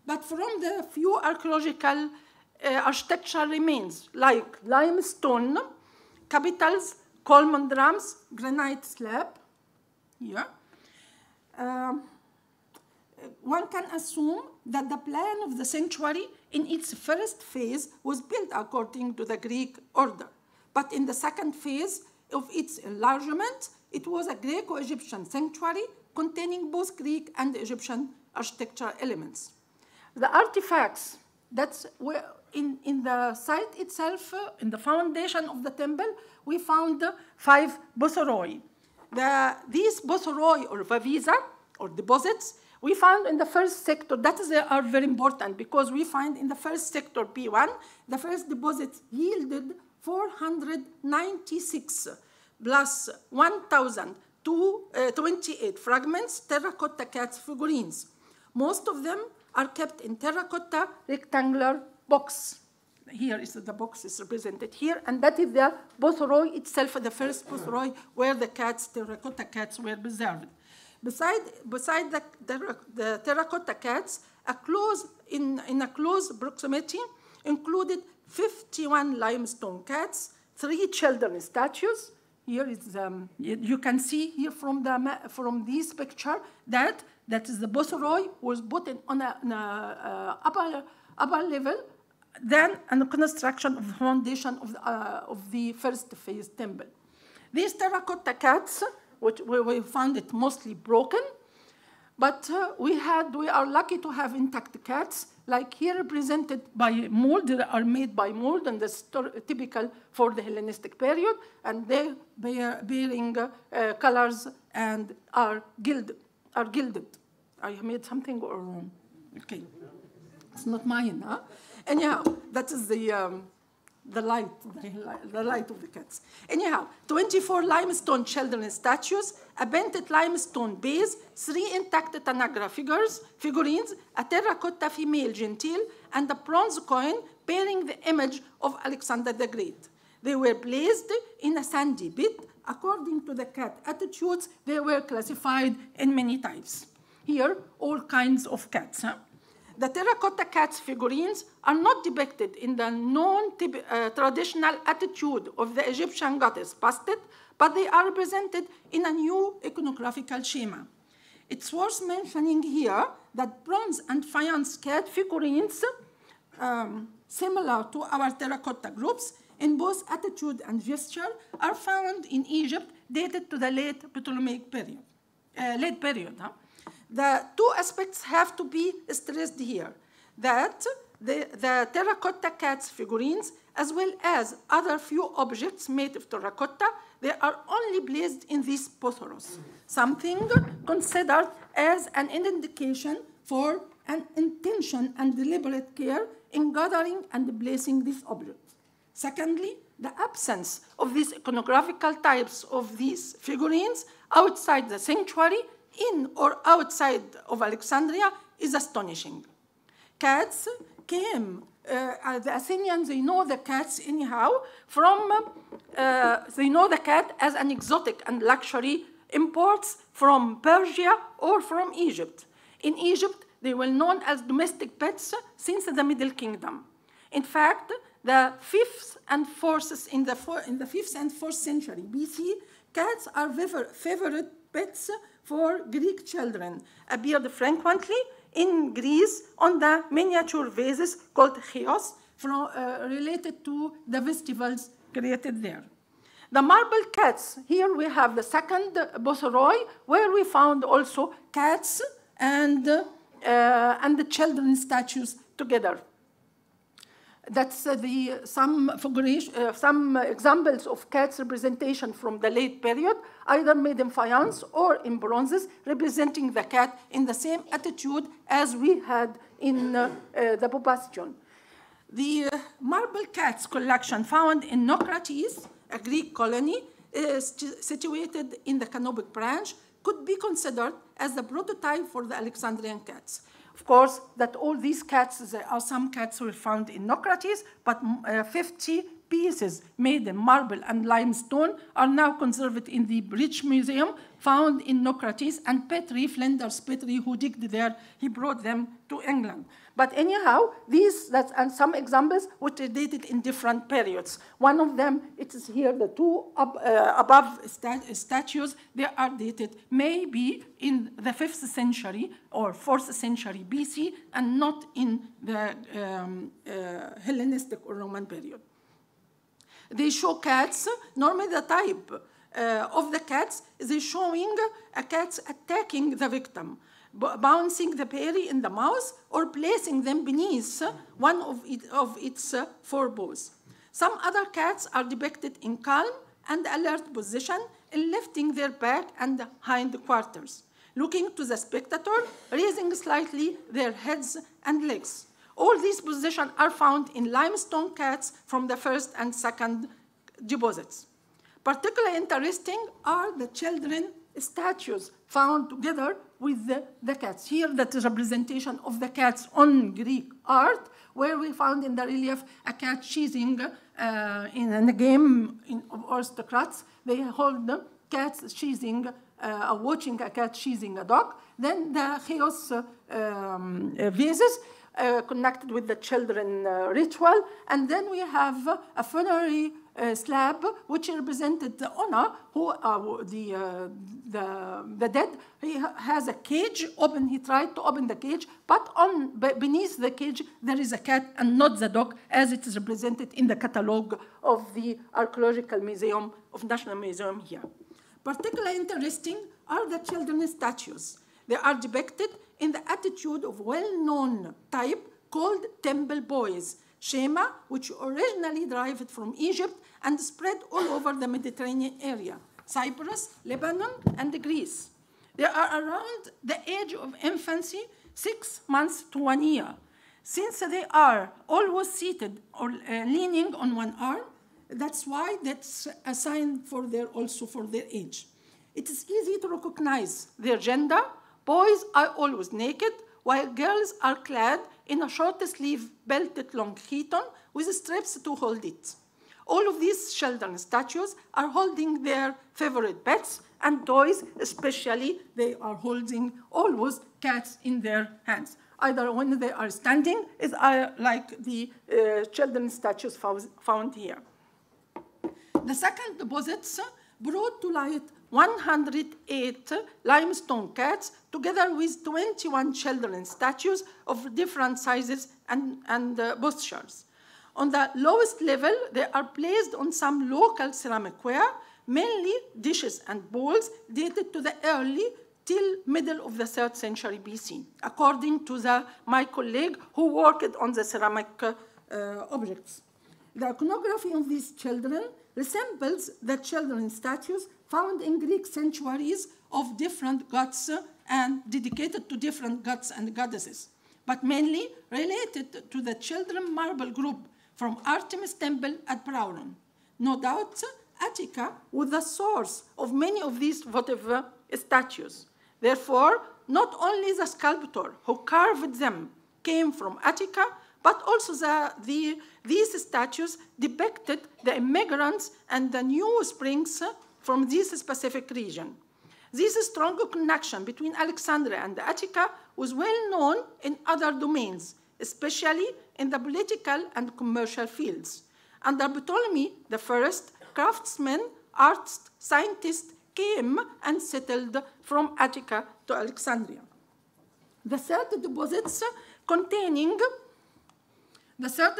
S4: But from the few archaeological architectural remains, like limestone, capitals, column drums, granite slab, here, one can assume that the plan of the sanctuary in its first phase was built according to the Greek order. But in the second phase of its enlargement, it was a Greco-Egyptian sanctuary containing both Greek and Egyptian architectural elements. The artifacts that were in the site itself, in the foundation of the temple, we found 5 bosoroi. These bosoroi, or vavisa, or deposits, we found in the first sector. That is, they are very important because we find in the first sector, P1, the first deposit yielded 496 plus 1,028 fragments, terracotta cats figurines. Most of them are kept in terracotta rectangular box. Here is the box is represented here, and that is the bosoroi itself, the first bosoroi where the cats, terracotta cats, were preserved. Beside the terracotta cats, in a close proximity included 51 limestone cats, 3 children's statues. Here is you can see here from this picture that is the bosoroi was put on an upper level, then a construction of the foundation of the first phase temple. These terracotta cats, which we found it mostly broken, but we are lucky to have intact cats, like here represented by mold. They are made by mold, and that's typical for the Hellenistic period, and they bearing colors and are gilded. I made something or okay, it's not mine, huh? Anyhow, that is the light of the cats. Anyhow, 24 limestone children's statues, a bent limestone base, 3 intact Tanagra figurines, a terracotta female gentile, and a bronze coin bearing the image of Alexander the Great. They were placed in a sandy pit. According to the cat attitudes, they were classified in many types. Here, all kinds of cats. Huh? The terracotta cats figurines are not depicted in the non-traditional attitude of the Egyptian goddess Bastet, but they are represented in a new iconographical schema. It's worth mentioning here that bronze and faience cat figurines, similar to our terracotta groups, in both attitude and gesture, are found in Egypt dated to the late Ptolemaic period. Huh? The 2 aspects have to be stressed here, that the terracotta cats figurines, as well as other few objects made of terracotta, they are only placed in these pothoros, something considered as an indication for an intention and deliberate care in gathering and placing these objects. Secondly, the absence of these iconographical types of these figurines outside the sanctuary, in or outside of Alexandria, is astonishing. Cats came, the Athenians, they know the cats anyhow, they know the cat as an exotic and luxury imports from Persia or from Egypt. In Egypt, they were known as domestic pets since the Middle Kingdom. In fact, the 5th and 4th, in the 5th and 4th century BC, cats are favorite pets for Greek children, appeared frequently in Greece on the miniature vases called chios, related to the festivals created there. The marble cats, here we have the second Bosseroi, where we found also cats and the children statues together. That's some examples of cats representation from the late period, either made in faience or in bronzes, representing the cat in the same attitude as we had in the Bastion. The marble cats collection found in Naucratis, a Greek colony situated in the Canobic branch, could be considered as the prototype for the Alexandrian cats. Of course, that all these cats, there are some cats were found in Naucratis, but 50 pieces made in marble and limestone are now conserved in the British Museum, found in Naucratis, and Petrie, Flinders Petrie, who digged there, he brought them to England. But anyhow, and some examples which are dated in different periods. One of them, it is here, the two above statues, they are dated maybe in the 5th century or 4th century BC, and not in the Hellenistic or Roman period. They show cats, normally the type of the cats is showing a cat attacking the victim, bouncing the prey in the mouth or placing them beneath one of its forepaws. Some other cats are depicted in calm and alert position, in lifting their back and hind quarters, looking to the spectator, raising slightly their heads and legs. All these positions are found in limestone cats from the first and second deposits. Particularly interesting are the children statues found together with the cats. Here, that is a representation of the cats on Greek art, where we found in the relief a cat chasing in a game of aristocrats. They hold the cats chasing, watching a cat chasing a dog. Then the chaos vases connected with the children ritual. And then we have a funerary slab, which represented the owner, who the dead. He has a cage open. He tried to open the cage, but beneath the cage there is a cat and not the dog, as it is represented in the catalogue of the Archaeological Museum of National Museum here. Particularly interesting are the children's statues. They are depicted in the attitude of well-known type called temple boys, Shema, which originally derived from Egypt and spread all over the Mediterranean area, Cyprus, Lebanon, and Greece. They are around the age of infancy, 6 months to 1 year. Since they are always seated or leaning on one arm, that's why that's a sign for their age. It is easy to recognize their gender. Boys are always naked, while girls are clad in a short sleeve belted long chiton with straps to hold it. All of these children statues are holding their favorite pets and toys, especially they are holding always cats in their hands. Either when they are standing, like the children's statues found here. The second deposits brought to light 108 limestone cats, together with 21 children's statues of different sizes and postures. On the lowest level, they are placed on some local ceramic ware, mainly dishes and bowls dated to the early till middle of the 3rd century BC, according to my colleague who worked on the ceramic objects. The iconography of these children resembles the children's statues found in Greek sanctuaries of different gods and dedicated to different gods and goddesses, but mainly related to the children marble group from Artemis Temple at Prauron. No doubt, Attica was the source of many of these votive statues. Therefore, not only the sculptor who carved them came from Attica, but also these statues depicted the immigrants and the new springs from this specific region. This strong connection between Alexandria and Attica was well known in other domains, especially in the political and commercial fields. Under Ptolemy I, craftsmen, artists, scientists came and settled from Attica to Alexandria. The third deposits containing The third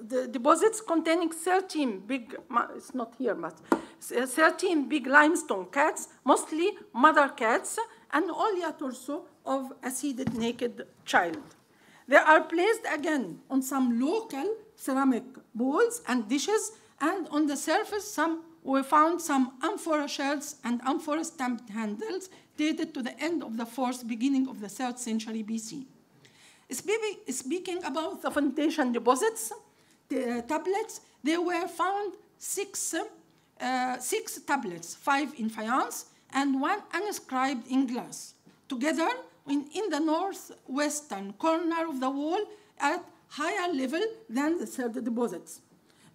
S4: the deposits containing 13 big, it's not here, but 13 big limestone cats, mostly mother cats, and only a torso of a seated naked child. They are placed again on some local ceramic bowls and dishes, and on the surface we found some amphora shells and amphora stamped handles dated to the end of the 4th, beginning of the 3rd century BC. Speaking about the foundation deposits, the tablets, there were found six tablets, 5 in faience and 1 inscribed in glass, together in the northwestern corner of the wall at higher level than the 3rd deposits.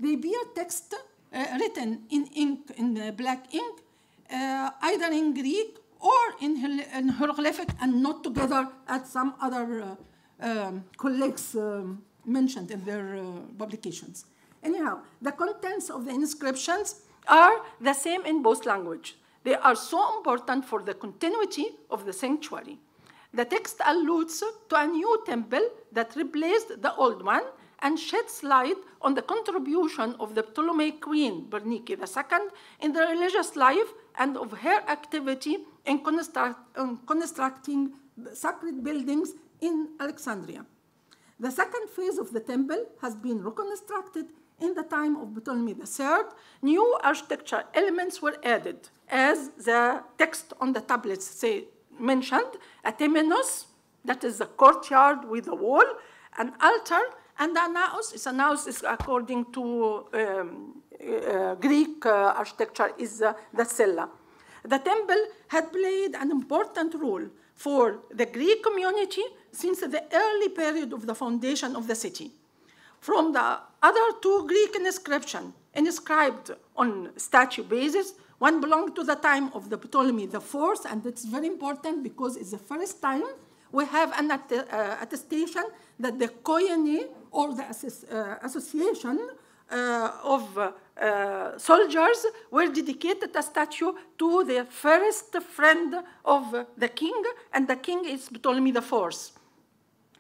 S4: They bear text written in ink, in black ink, either in Greek or in hieroglyphic, and not together as some other colleagues mentioned in their publications. Anyhow, the contents of the inscriptions are the same in both languages. They are so important for the continuity of the sanctuary. The text alludes to a new temple that replaced the old one and sheds light on the contribution of the Ptolemaic queen, Bernike II, in the religious life and of her activity in constructing sacred buildings in Alexandria. The second phase of the temple has been reconstructed in the time of Ptolemy III. New architecture elements were added, as the text on the tablets mentioned: a temenos, that is the courtyard with a wall, an altar, and a naos. A naos is, according to Greek architecture, is the cella. The temple had played an important role for the Greek community since the early period of the foundation of the city. From the other 2 Greek inscriptions inscribed on statue bases, one belonged to the time of the Ptolemy IV, and it's very important because it's the first time we have an attestation that the koine, or the association of soldiers, were dedicated a statue to the first friend of the king, and the king is Ptolemy IV.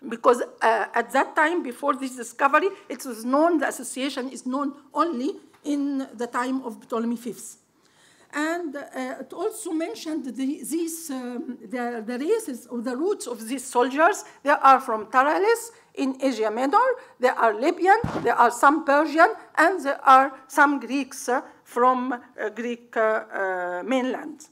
S4: Because at that time, before this discovery, it was known, the association is known only in the time of Ptolemy V. And it also mentioned the races or the roots of these soldiers. They are from Taralis in Asia Minor, there are Libyan, there are some Persian, and there are some Greeks from Greek mainland.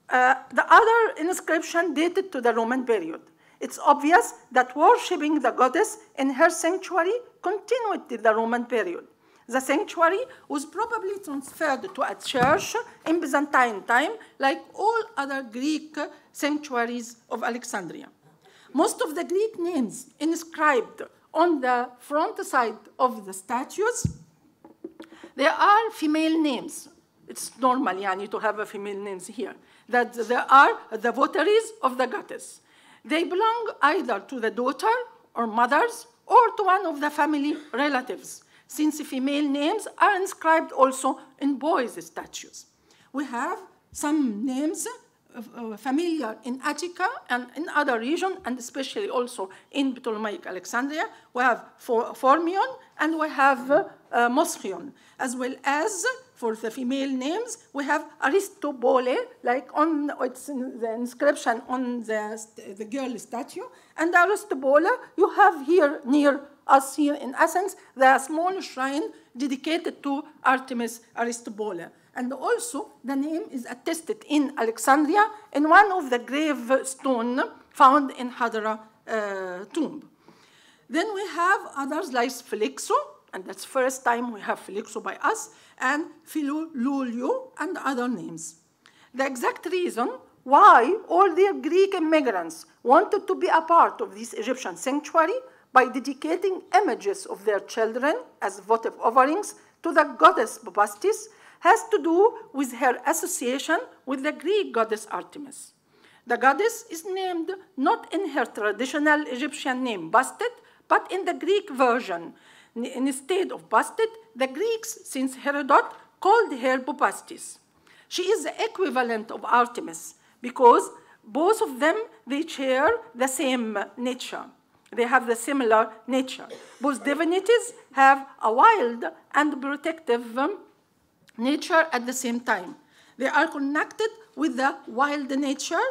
S4: The other inscription dated to the Roman period. It's obvious that worshipping the goddess in her sanctuary continued in the Roman period. The sanctuary was probably transferred to a church in Byzantine time, like all other Greek sanctuaries of Alexandria. Most of the Greek names inscribed on the front side of the statues, there are female names. It's normal, yani, to have a female names here. That there are the votaries of the goddess. They belong either to the daughter or mothers or to one of the family relatives, since female names are inscribed also in boys' statues. We have some names familiar in Attica and in other regions, and especially also in Ptolemaic Alexandria. We have Phormion and we have Moschion, as well as for the female names, we have Aristobole, like on it's in the inscription on the girl statue, and Aristobole you have here near us here in Athens, the small shrine dedicated to Artemis Aristobole. And also the name is attested in Alexandria in one of the gravestones found in Hadra tomb. Then we have others like Felixo, and that's the first time we have Felixo by us, and Philolulio and other names. The exact reason why all the Greek immigrants wanted to be a part of this Egyptian sanctuary by dedicating images of their children as votive offerings to the goddess Bubastis has to do with her association with the Greek goddess Artemis. The goddess is named not in her traditional Egyptian name, Bastet, but in the Greek version. Instead of Bastet, the Greeks, since Herodot, called her Bubastis. She is the equivalent of Artemis because both of them, they share the same nature. They have the similar nature. Both divinities have a wild and protective nature at the same time. They are connected with the wild nature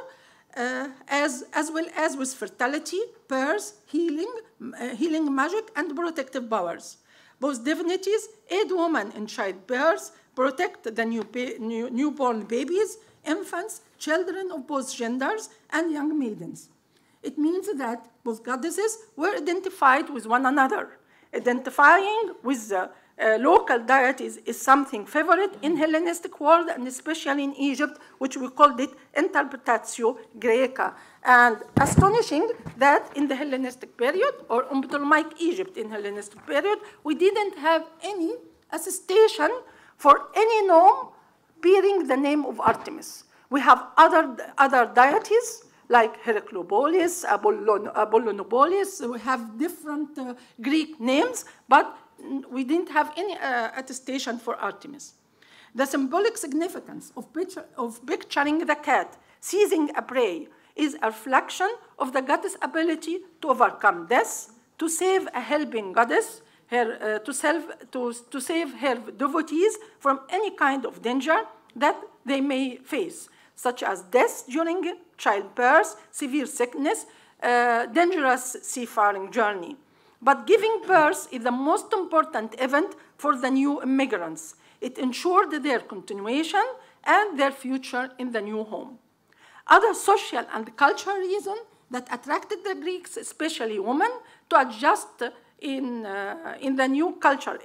S4: as well as with fertility, birth, healing magic, and protective powers. Both divinities aid women in childbirth, protect the newborn babies, infants, children of both genders, and young maidens. It means that both goddesses were identified with one another. Identifying with the local deities is something favorite in Hellenistic world, and especially in Egypt, which we called it interpretatio Graeca. And astonishing that in the Hellenistic period, or Ptolemaic Egypt in Hellenistic period, we didn't have any attestation for any nome bearing the name of Artemis. We have other deities like Heracleopolis, Apollonopolis. We have different Greek names, but we didn't have any attestation for Artemis. The symbolic significance of picturing the cat seizing a prey is a reflection of the goddess' ability to overcome death, to save a helping goddess, to save her devotees from any kind of danger that they may face, such as death during childbirth, severe sickness, dangerous seafaring journey. But giving birth is the most important event for the new immigrants. It ensured their continuation and their future in the new home. Other social and cultural reasons that attracted the Greeks, especially women, to adjust in the new cultural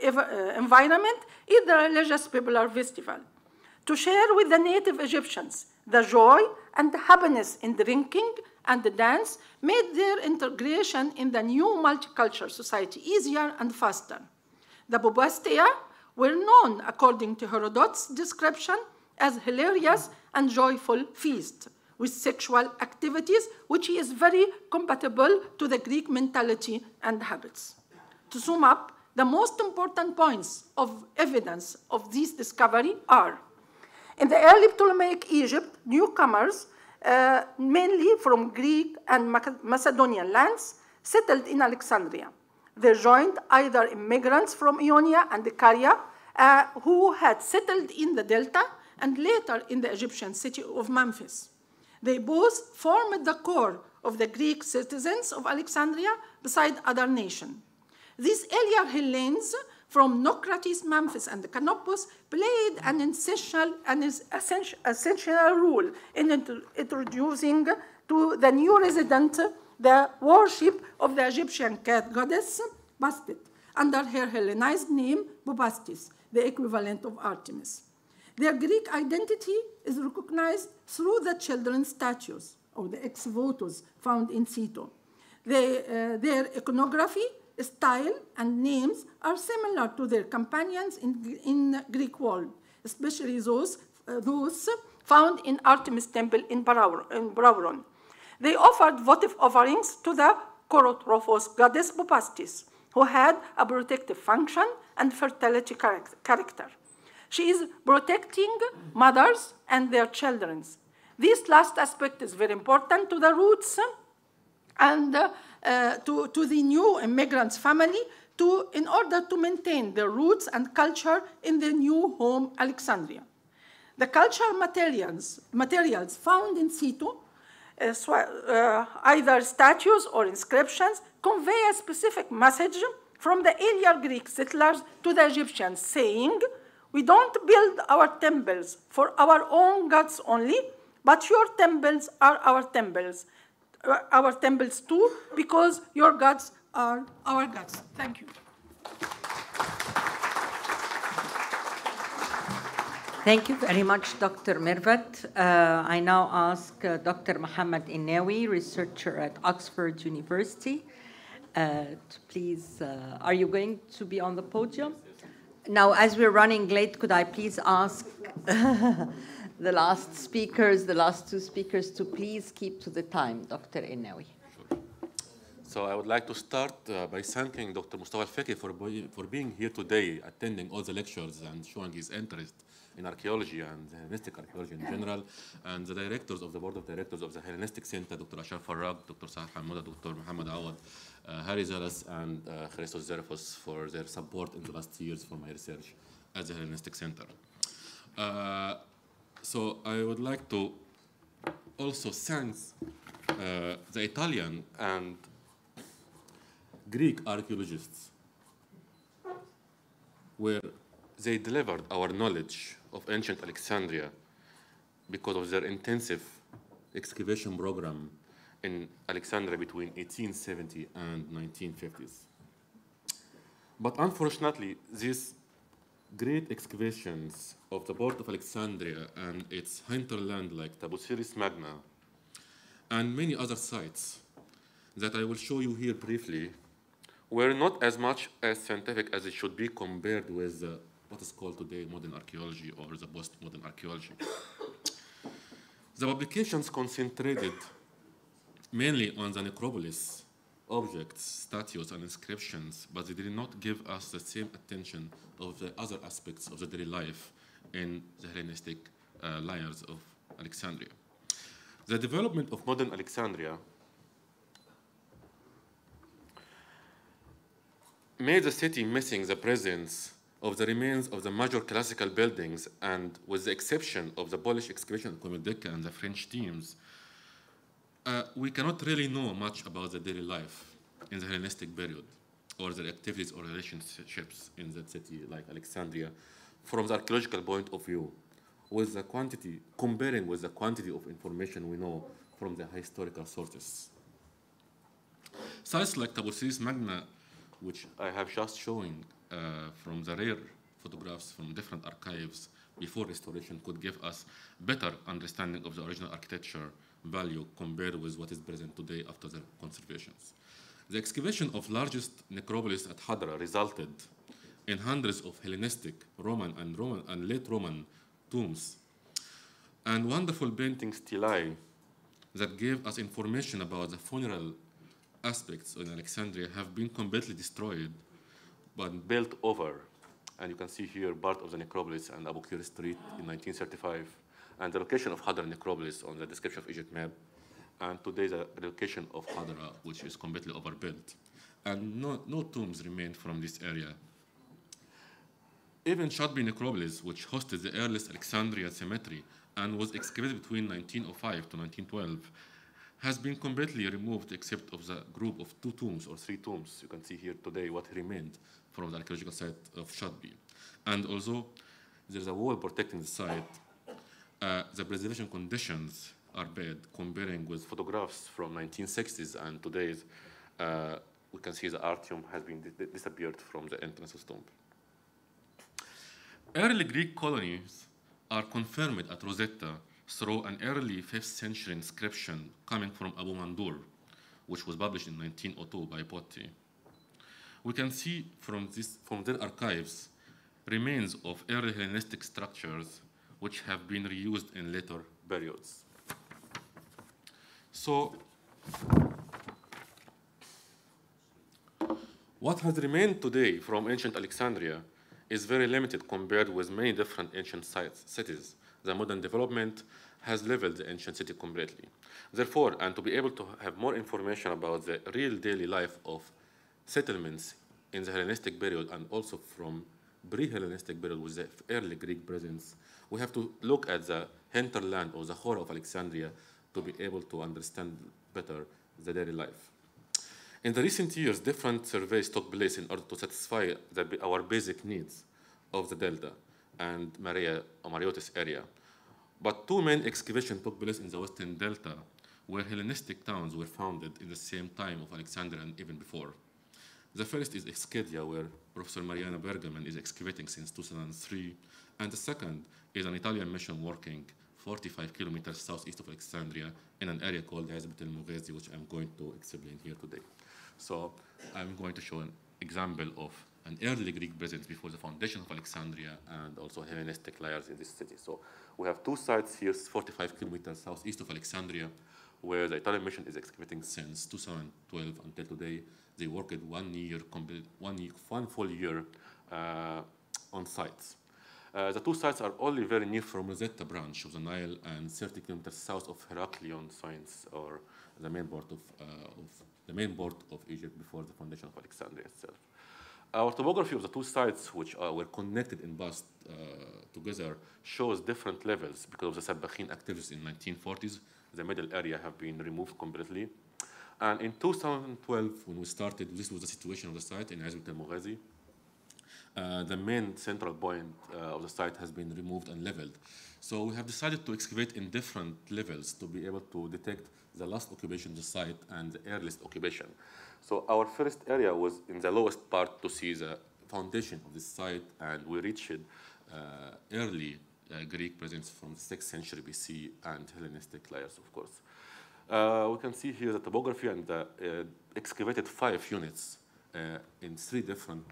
S4: environment is the religious popular festival. To share with the native Egyptians the joy and the happiness in drinking and the dance made their integration in the new multicultural society easier and faster. The Bubastia were known, according to Herodotus' description, as hilarious and joyful feasts with sexual activities, which is very compatible to the Greek mentality and habits. To sum up, the most important points of evidence of this discovery are: in the early Ptolemaic Egypt, newcomers, mainly from Greek and Macedonian lands, settled in Alexandria. They joined either immigrants from Ionia and Caria, who had settled in the Delta, and later in the Egyptian city of Memphis. They both formed the core of the Greek citizens of Alexandria beside other nations. These earlier Hellenes from Naucratis, Memphis, and Canopus played an essential role in introducing to the new resident the worship of the Egyptian cat goddess Bastet under her Hellenized name Bubastis, the equivalent of Artemis. Their Greek identity is recognized through the children's statues, or the ex votos, found in situ. Their iconography, style, and names are similar to their companions in Greek world, especially those found in Artemis temple in Brauron. They offered votive offerings to the Chorotrophos goddess Bubastis, who had a protective function and fertility character. She is protecting mothers and their children. This last aspect is very important to the roots and to the new immigrants' family in order to maintain their roots and culture in the new home, Alexandria. The cultural materials found in situ, either statues or inscriptions, convey a specific message from the earlier Greek settlers to the Egyptians, saying, "We don't build our temples for our own gods only, but your temples are our temples too, because your gods are our gods." Thank you.
S1: Thank you very much, Dr. Mirvat. I now ask Dr. Mohammed Innawi, researcher at Oxford University, to please, are you going to be on the podium? Now, as we're running late, could I please ask the last two speakers, to please keep to the time, Dr. Innawi.
S5: So I would like to start by thanking Dr. Mustafa Al-Feki for being here today, attending all the lectures and showing his interest in archaeology and Hellenistic archaeology in general, and the directors of the board of directors of the Hellenistic Center, Dr. Ashar Farag, Dr. Sahar Hamoda, Dr. Muhammad Awad, Harry Zalas, and Christos Zerefos for their support in the last years for my research at the Hellenistic Center. So I would like to also thank the Italian and Greek archaeologists, where they delivered our knowledge of ancient Alexandria because of their intensive excavation program in Alexandria between 1870 and 1950s. But unfortunately, these great excavations of the port of Alexandria and its hinterland like Tabusiris Magna and many other sites that I will show you here briefly were not as much as scientific as it should be compared with what is called today modern archaeology or the postmodern archaeology. The publications concentrated mainly on the necropolis, objects, statues, and inscriptions, but they did not give us the same attention of the other aspects of the daily life in the Hellenistic layers of Alexandria. The development of modern Alexandria made the city missing the presence of the remains of the major classical buildings, and with the exception of the Polish excavation at Komedeka and the French teams, we cannot really know much about the daily life in the Hellenistic period or their activities or relationships in that city like Alexandria from the archaeological point of view, with the quantity, comparing with the quantity of information we know from the historical sources. Sites like Tabusiris Magna, which I have just shown from the rare photographs from different archives before restoration, could give us better understanding of the original architecture value compared with what is present today after the conservations. The excavation of largest necropolis at Hadra resulted in hundreds of Hellenistic, Roman, and late Roman tombs and wonderful painting stelae that gave us information about the funeral aspects in Alexandria have been completely destroyed but built over. And you can see here part of the necropolis and Abu Qir Street in 1935, and the location of Hadra necropolis on the description of Egypt map, and today the location of Hadra, which is completely overbuilt. And no tombs remained from this area. Even Shadbi necropolis, which hosted the earliest Alexandria cemetery and was excavated between 1905 to 1912, has been completely removed except of the group of 2 tombs or 3 tombs. You can see here today what remained from the archaeological site of Shadbi. And although there's a wall protecting the site, the preservation conditions are bad, comparing with photographs from 1960s and today's, we can see the artium has been disappeared from the entrance of the tomb. Early Greek colonies are confirmed at Rosetta through an early 5th century inscription coming from Abu Mandur, which was published in 1902 by Potti. We can see from their archives remains of early Hellenistic structures which have been reused in later periods. So, what has remained today from ancient Alexandria is very limited compared with many different ancient cities. The modern development has leveled the ancient city completely. Therefore, and to be able to have more information about the real daily life of settlements in the Hellenistic period and also from pre-Hellenistic period with the early Greek presence, we have to look at the hinterland or the core of Alexandria to be able to understand better the daily life. In the recent years, different surveys took place in order to satisfy our basic needs of the Delta and Mariotis area. But 2 main excavations took place in the Western Delta, where Hellenistic towns were founded in the same time of Alexandria and even before. The first is Excedia, where Professor Mariana Bergaman is excavating since 2003, and the second is an Italian mission working 45 kilometers southeast of Alexandria in an area called Azbet el-Mughezi, which I'm going to explain here today. So I'm going to show an example of an early Greek presence before the foundation of Alexandria and also Hellenistic layers in this city. So we have 2 sites here, 45 kilometers southeast of Alexandria, where the Italian mission is excavating since 2012 until today. They worked 1 year, one full year on sites. The two sites are only very near from Rosetta branch of the Nile and 30 kilometers south of Heraklion Science, or the main port of Egypt before the foundation of Alexandria itself. Our topography of the two sites, which were connected in past together, shows different levels because of the Sabbakhin activities in 1940s. The middle area have been removed completely. And in 2012, when we started, this was the situation of the site in Azbit al-Mughazi. The main central point of the site has been removed and leveled. So we have decided to excavate in different levels to be able to detect the last occupation of the site and the earliest occupation. So our first area was in the lowest part to see the foundation of this site, and we reached early Greek presence from the 6th century BC and Hellenistic layers, of course. We can see here the topography and the excavated 5 units in 3 different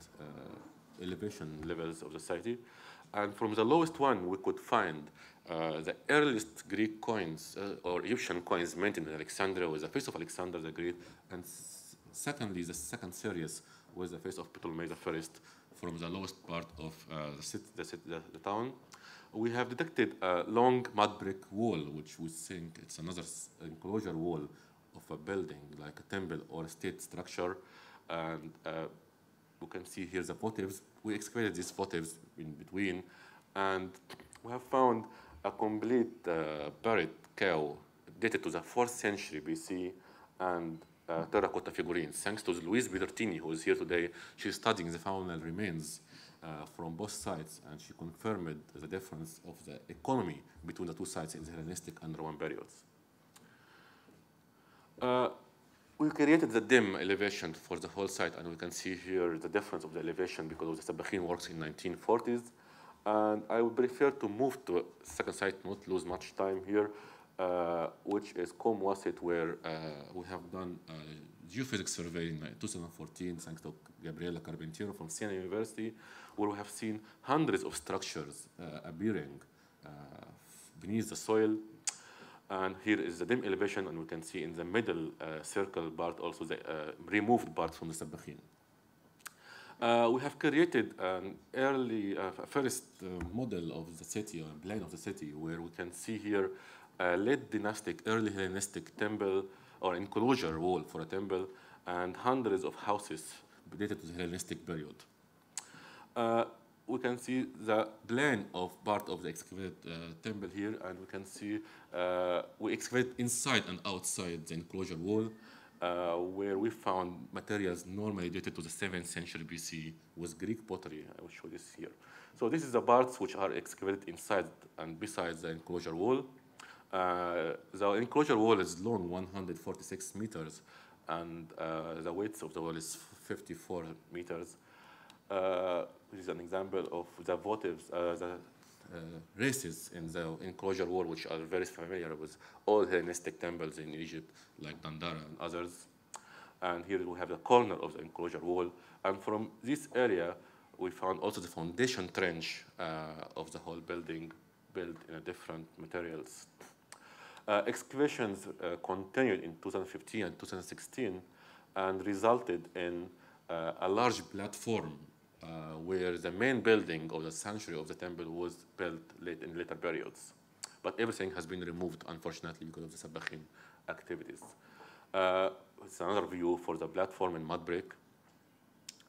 S5: elevation levels of the city. And from the lowest one, we could find the earliest Greek coins or Egyptian coins minted in Alexandria with the face of Alexander the Great. And secondly, the second series was the face of Ptolemy I from the lowest part of the town. We have detected a long mud brick wall, which we think it's another enclosure wall of a building, like a temple or a state structure. And we can see here the votives. We excavated these votives in between, and we have found a complete buried cow dated to the 4th century BC and terracotta figurines. Thanks to Louise Bidertini, who is here today, she's studying the faunal remains from both sites, and she confirmed the difference of the economy between the two sites in the Hellenistic and Roman periods. We created the dim elevation for the whole site, and we can see here the difference of the elevation because of the Sabbakhin works in 1940s. And I would prefer to move to a second site, not lose much time here, which is Qom Wasit, where we have done a geophysics survey in 2014, thanks to Gabriela Carpentiero from Siena University, where we have seen hundreds of structures appearing beneath the soil. And here is the dim elevation, and we can see in the middle circle part also the removed part from the Sabbakhin. We have created an early first model of the city, or plan of the city, where we can see here a late dynastic, early Hellenistic temple or enclosure wall for a temple, and hundreds of houses dated to the Hellenistic period. We can see the plan of part of the excavated temple here, and we can see we excavated inside and outside the enclosure wall, where we found materials normally dated to the 7th century BC with Greek pottery. I will show this here. So this is the parts which are excavated inside and besides the enclosure wall. The enclosure wall is long 146 meters, and the width of the wall is 54 meters. This is an example of the votives, the races in the enclosure wall, which are very familiar with all Hellenistic temples in Egypt, like Dandara and others. And here we have the corner of the enclosure wall. And from this area, we found also the foundation trench of the whole building built in different materials. Excavations continued in 2015 and 2016 and resulted in a large platform where the main building of the sanctuary of the temple was built in later periods. But everything has been removed, unfortunately, because of the Sabbakhin activities. It's another view for the platform in mud brick.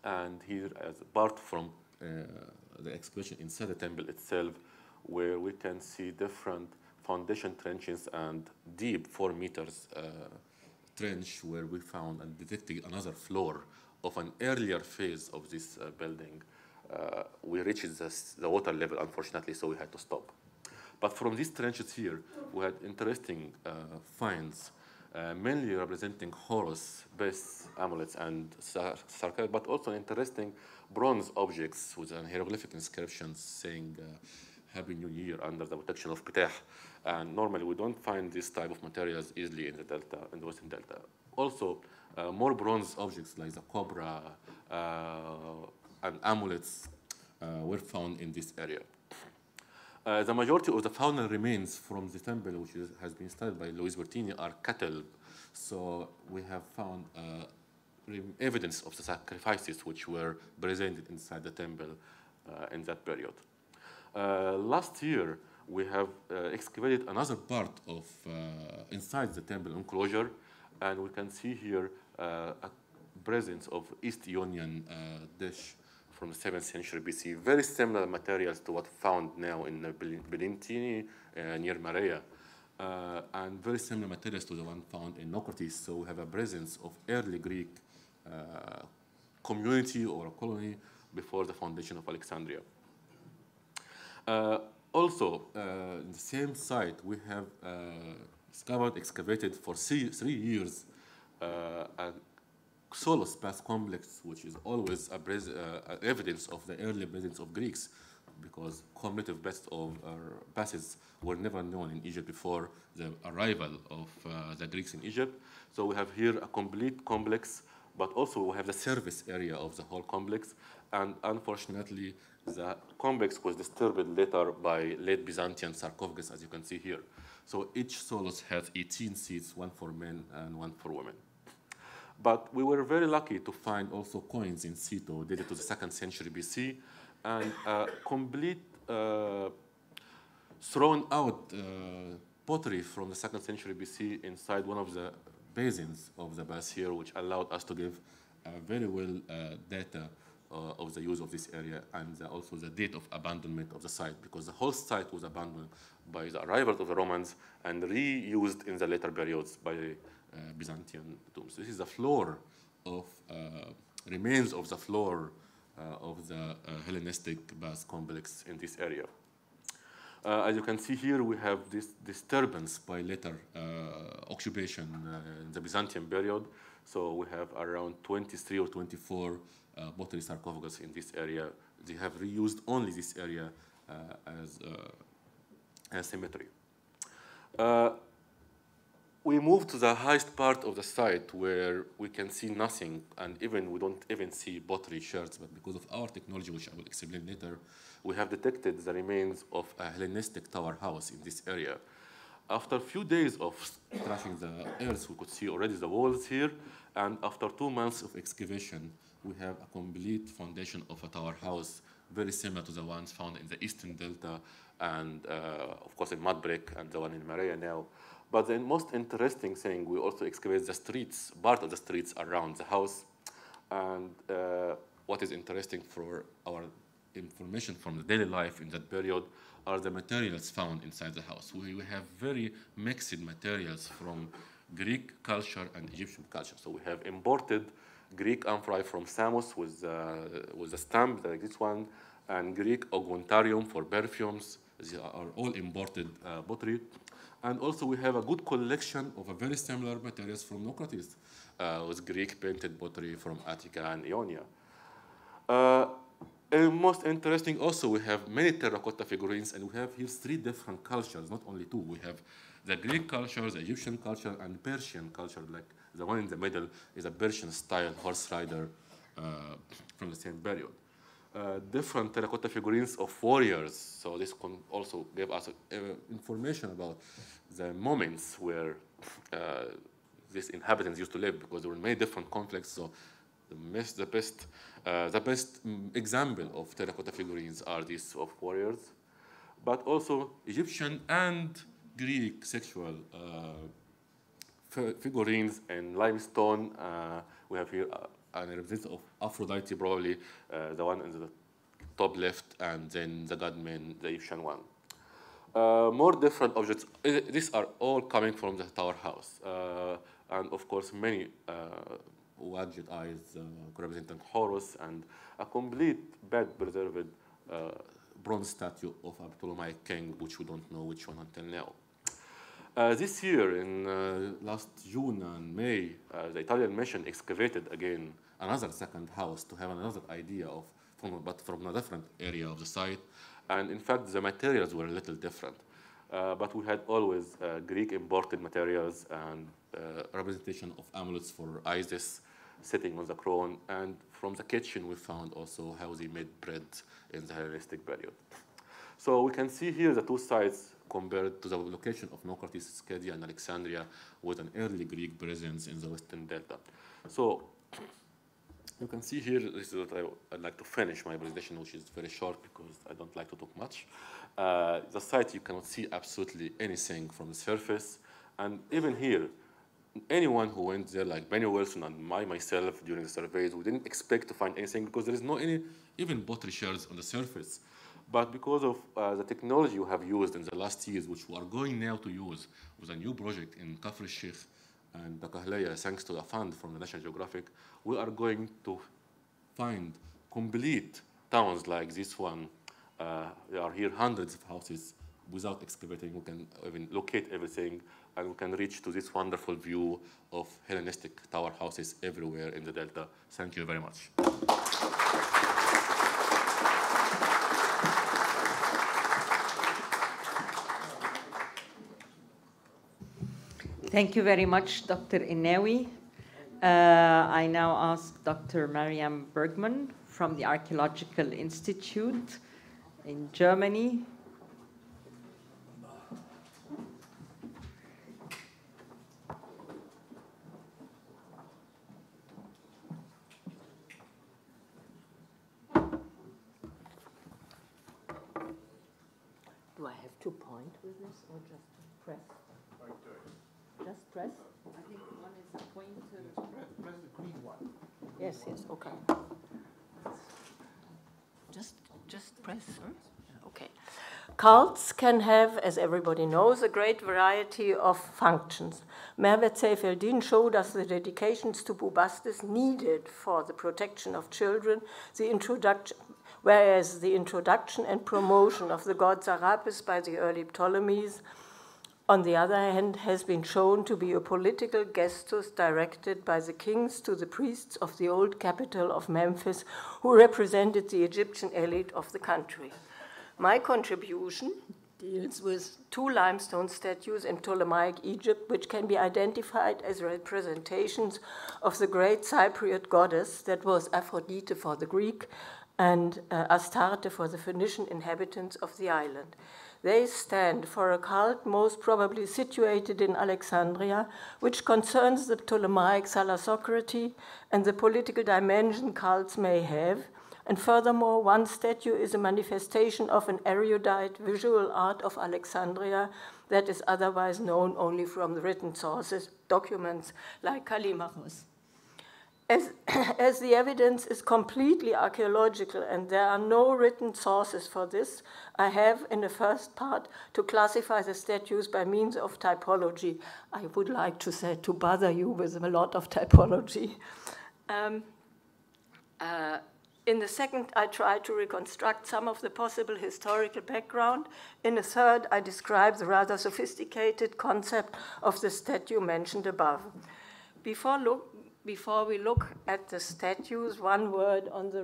S5: And here, as apart from the excavation inside the temple itself, where we can see different foundation trenches and deep 4 meters trench, where we found and detected another floor of an earlier phase of this building. We reached the water level, unfortunately, so we had to stop. But from these trenches here, we had interesting finds, mainly representing Horus, base amulets, and sarcophagus, but also interesting bronze objects with an hieroglyphic inscription saying Happy New Year under the protection of Ptah. And normally we don't find this type of materials easily in the delta, in the Western Delta. Also, more bronze objects like the cobra and amulets were found in this area. The majority of the faunal remains from the temple, which has been studied by Luis Bertini, are cattle. So we have found evidence of the sacrifices which were presented inside the temple in that period. Last year, we have excavated another part of inside the temple enclosure, and we can see here a presence of East Ionian dish from the 7th century BC, very similar materials to what found now in Belintini near Marea, and very similar materials to the one found in Naucratis. So we have a presence of early Greek community or a colony before the foundation of Alexandria. Also, in the same site, we have discovered, excavated for three years, a Solos Pass complex, which is always evidence of the early presence of Greeks, because cumulative passes were never known in Egypt before the arrival of the Greeks in Egypt. So we have here a complete complex, but also we have the service area of the whole complex. And unfortunately, the complex was disturbed later by late Byzantine sarcophagus, as you can see here. So each Solos has 18 seats, one for men and one for women. But we were very lucky to find also coins in situ dated to the 2nd century BC, and complete thrown out pottery from the 2nd century BC inside one of the basins of the bath here, which allowed us to give very well data of the use of this area, and also the date of abandonment of the site, because the whole site was abandoned by the arrival of the Romans and reused in the later periods by Byzantine tombs. This is the floor of remains of the floor of the Hellenistic bath complex in this area. As you can see here, we have this disturbance by later occupation in the Byzantine period. So we have around 23 or 24 pottery sarcophagus in this area. They have reused only this area as cemetery. We moved to the highest part of the site where we can see nothing, and we don't even see pottery shards, but because of our technology, which I will explain later, we have detected the remains of a Hellenistic tower house in this area. After a few days of trashing the earth, we could see already the walls here, and after 2 months of excavation, we have a complete foundation of a tower house, very similar to the ones found in the Eastern Delta, and of course in mud brick, and the one in Marea now. But the most interesting thing, we also excavate the streets, part of the streets around the house. And what is interesting for our information from the daily life in that period are the materials found inside the house. We have very mixed materials from Greek culture and Egyptian culture. So we have imported Greek amphorae from Samos with a stamp like this one, and Greek augmentarium for perfumes. These are all imported pottery. And also we have a good collection of a very similar materials from Naucratis, with Greek painted pottery from Attica and Ionia. And most interesting also, we have many terracotta figurines, and we have here 3 different cultures, not only 2. We have the Greek culture, the Egyptian culture, and Persian culture. Like the one in the middle is a Persian style horse rider from the same period. Different terracotta figurines of warriors. So this can also give us information about the moments where these inhabitants used to live, because there were many different conflicts. So the best example of terracotta figurines are these of warriors, but also Egyptian and Greek sexual figurines in limestone. We have here an representative of Aphrodite, probably the one in the top left, and then the god men, the Egyptian one. More different objects. These are all coming from the tower house, and of course many Wajid eyes representing Horus, and a complete bed preserved bronze statue of a Ptolemaic king, which we don't know which one until now. This year, in last June and May, the Italian mission excavated again another second house to have another idea of, but from a different area of the site. And in fact, the materials were a little different. But we had always Greek imported materials and representation of amulets for Isis sitting on the throne. And from the kitchen, we found also how they made bread in the Hellenistic period. So we can see here the two sites compared to the location of Naucratis, Scadia, and Alexandria with an early Greek presence in the Western Delta. So you can see here, this is what I'd like to finish my presentation, which is very short because I don't like to talk much. The site, you cannot see absolutely anything from the surface. And even here, anyone who went there, like Benny Wilson and myself during the surveys, we didn't expect to find anything because there is no any even pottery shells on the surface. But because of the technology you have used in the last years, which we are going now to use with a new project in Kafr al-Sheikh and Dakahlaya, thanks to a fund from the National Geographic, we are going to find complete towns like this one. There are here hundreds of houses without excavating. We can even locate everything, and we can reach to this wonderful view of Hellenistic tower houses everywhere in the Delta. Thank you very much.
S1: Thank you very much, Dr. Innawi. I now ask Dr. Mariam Bergman from the Archaeological Institute in Germany.
S6: Do I have to point with this or just press? Just press?
S1: I think one is pointed.
S2: Press the green one.
S6: Yes, yes, okay. Just press, huh? Okay. Cults can have, as everybody knows, a great variety of functions. Mervet Seyfeldin showed us the dedications to Bubastis needed for the protection of children, whereas the introduction and promotion of the god Serapis by the early Ptolemies, on the other hand, has been shown to be a political gestus directed by the kings to the priests of the old capital of Memphis, who represented the Egyptian elite of the country. My contribution deals with two limestone statues in Ptolemaic Egypt, which can be identified as representations of the great Cypriot goddess that was Aphrodite for the Greek and Astarte for the Phoenician inhabitants of the island. They stand for a cult most probably situated in Alexandria, which concerns the Ptolemaic thalassocracy and the political dimension cults may have. And furthermore, one statue is a manifestation of an erudite visual art of Alexandria that is otherwise known only from the written sources, documents like Callimachus. As the evidence is completely archaeological and there are no written sources for this, I have in the first part to classify the statues by means of typology. I would like to say to bother you with a lot of typology. In the second, I try to reconstruct some of the possible historical background. In the third, I describe the rather sophisticated concept of the statue mentioned above. Before we look at the statues, one word on the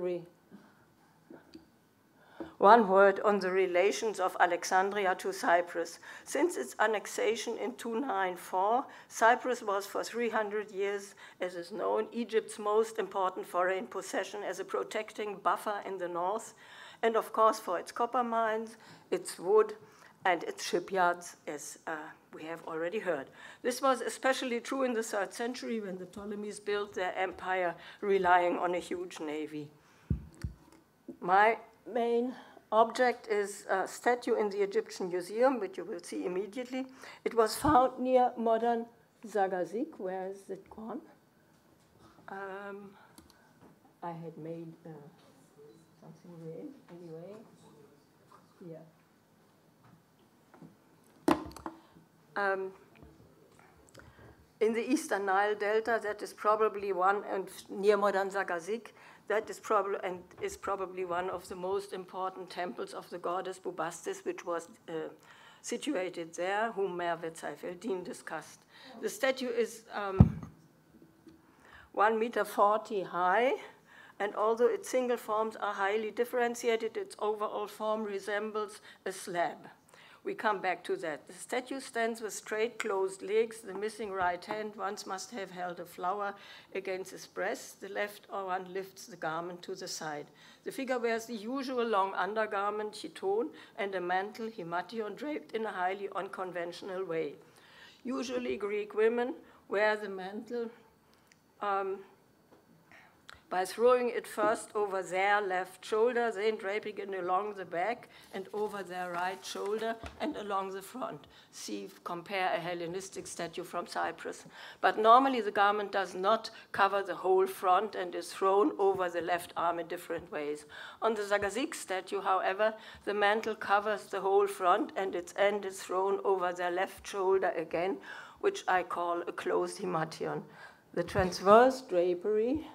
S6: relations of Alexandria to Cyprus. Since its annexation in 294, Cyprus was for 300 years, as is known, Egypt's most important foreign possession as a protecting buffer in the north, and of course for its copper mines, its wood, and its shipyards, as we have already heard. This was especially true in the 3rd century when the Ptolemies built their empire relying on a huge navy. My main object is a statue in the Egyptian Museum, which you will see immediately. It was found near modern Zagazik. Where is it gone? I had made something red anyway. Yeah. In the Eastern Nile Delta, that is probably one, and near modern Zagazik, that is probably one of the most important temples of the goddess Bubastis, which was situated there, whom Mervet Seyfeldin discussed. The statue is 1.40 meters high, and although its single forms are highly differentiated, its overall form resembles a slab. We come back to that. The statue stands with straight, closed legs. The missing right hand once must have held a flower against his breast. The left one lifts the garment to the side. The figure wears the usual long undergarment, chiton, and a mantle, himation, draped in a highly unconventional way. Usually, Greek women wear the mantle by throwing it first over their left shoulder, then draping it along the back and over their right shoulder and along the front. Compare a Hellenistic statue from Cyprus. But normally the garment does not cover the whole front and is thrown over the left arm in different ways. On the Zagazik statue, however, the mantle covers the whole front and its end is thrown over their left shoulder again, which I call a closed himation. The transverse drapery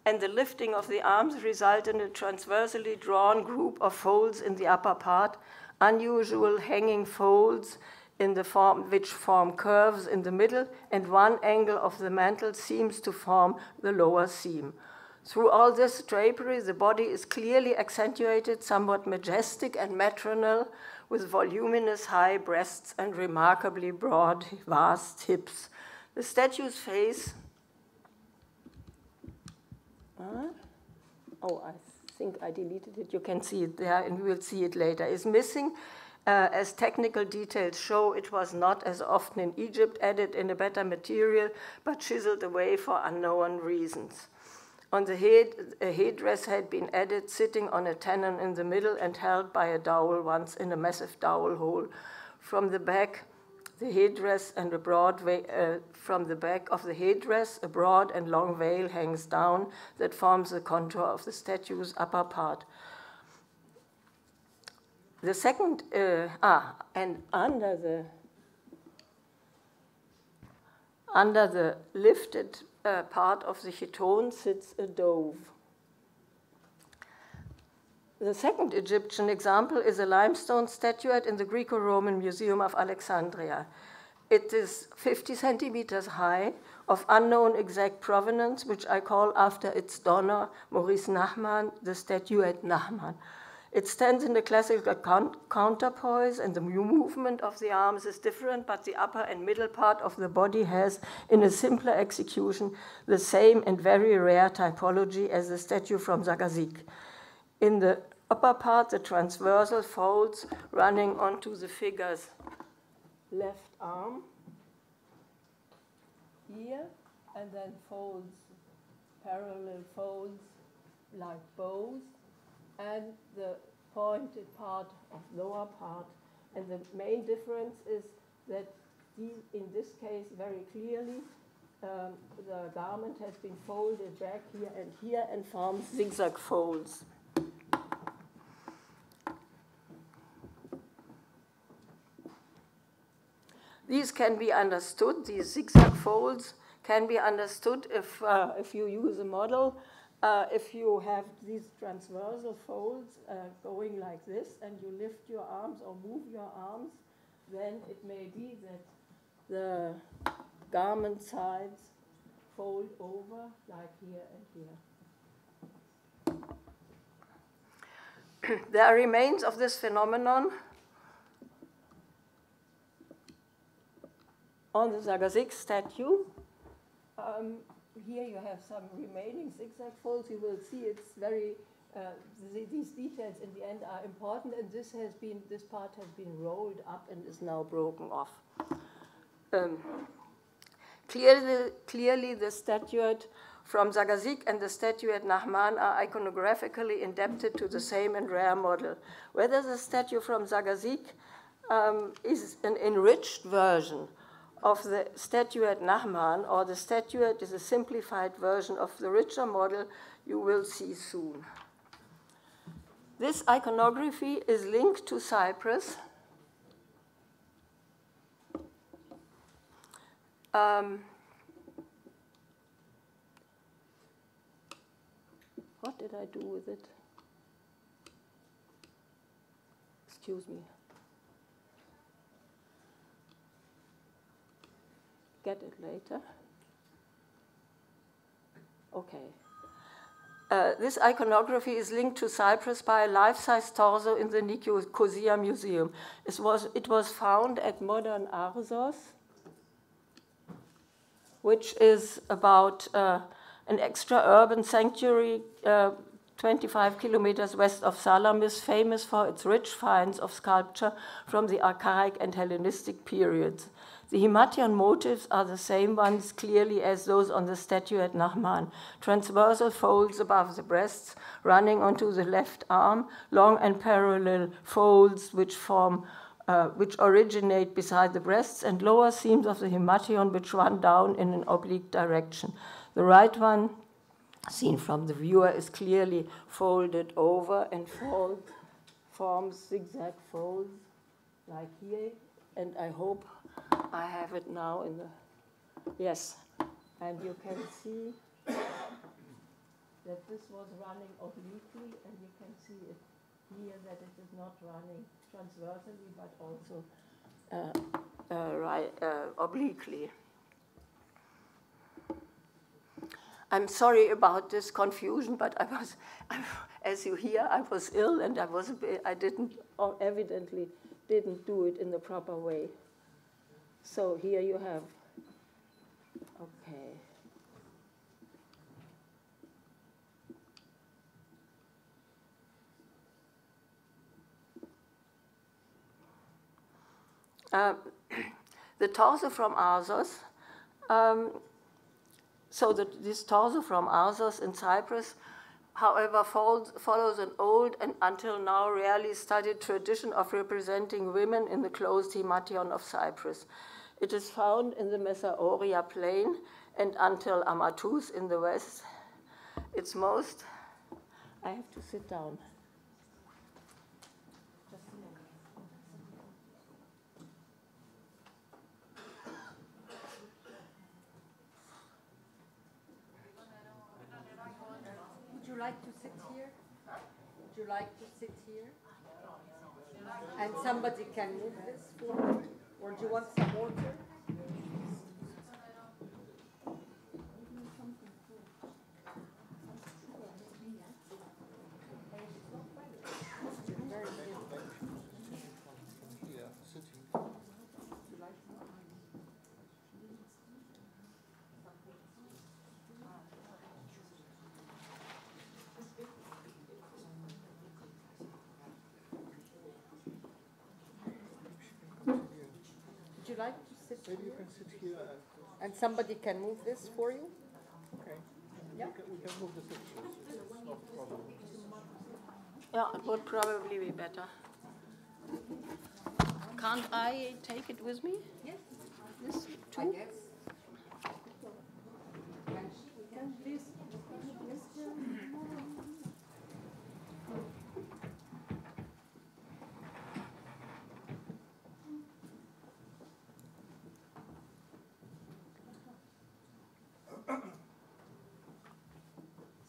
S6: and the lifting of the arms result in a transversely drawn group of folds in the upper part, unusual hanging folds in the form, which form curves in the middle, and one angle of the mantle seems to form the lower seam. Through all this drapery, the body is clearly accentuated, somewhat majestic and matronal, with voluminous high breasts and remarkably broad, vast hips. The statue's face I think I deleted it. You can see it there, and we will see it later. Is missing. As technical details show, it was not, as often in Egypt, added in a better material, but chiseled away for unknown reasons. On the head, a headdress had been added, sitting on a tenon in the middle and held by a dowel once in a massive dowel hole. From the back, the headdress and a broad from the back of the headdress, a broad and long veil hangs down that forms the contour of the statue's upper part. The second, and under the lifted part of the chiton sits a dove. The second Egyptian example is a limestone statuette in the Greco-Roman Museum of Alexandria. It is 50 centimeters high, of unknown exact provenance, which I call after its donor, Maurice Nachman, the statuette Nachman. It stands in the classical counterpoise, and the movement of the arms is different, but the upper and middle part of the body has, in a simpler execution, the same and very rare typology as the statue from Zagazik. In the upper part, the transversal folds running onto the figure's left arm here, and then folds, parallel folds like bows, and the pointed part of lower part. And the main difference is that in this case, very clearly, the garment has been folded back here and forms zigzag folds. These can be understood, these zigzag folds can be understood if you use a model. If you have these transversal folds going like this, and you lift your arms or move your arms, then it may be that the garment sides fold over like here and here. There are remains of this phenomenon on the Zagazik statue. Here you have some remaining zigzag folds. You will see it's very, these details in the end are important, and this part has been rolled up and is now broken off. Clearly the statuette from Zagazik and the statuette Nachman are iconographically indebted to the same and rare model. Whether the statue from Zagazik is an enriched version of the statuette Nachman, or the statuette is a simplified version of the richer model, you will see soon. This iconography is linked to Cyprus. What did I do with it? Excuse me. Get it later. Okay. This iconography is linked to Cyprus by a life-size torso in the Nicosia Museum. It was found at modern Arsos, which is about an extra-urban sanctuary 25 kilometers west of Salamis, famous for its rich finds of sculpture from the Archaic and Hellenistic periods. The himation motifs are the same ones clearly as those on the statue at Nahman. Transversal folds above the breasts, running onto the left arm, long and parallel folds which originate beside the breasts, and lower seams of the himation which run down in an oblique direction. The right one, seen from the viewer, is clearly folded over and forms zigzag folds like here, and I hope I have it now in the, yes, and you can see that this was running obliquely, and you can see it here that it is not running transversally, but also obliquely. I'm sorry about this confusion, but as you hear, I was ill, and evidently didn't do it in the proper way. So here you have, okay. The torso from Arsos, this torso from Arsos in Cyprus, however, follows an old and until now rarely studied tradition of representing women in the closed himation of Cyprus. It is found in the Messaoria plain and until Amatus in the west. It's most, I have to sit down. Just a minute.
S1: Would you like to sit here? Would you like to sit here? And somebody can move this forward? Or do you want some water? Would you like to sit
S2: Maybe
S1: here?
S2: you can sit here
S1: And somebody can move this for you?
S2: okay.
S1: Yeah.
S2: We can move the pictures. It's not a problem.
S6: Yeah, it would probably be better. Can't I take it with me?
S1: Yes.
S6: This
S1: I
S6: too?
S1: guess.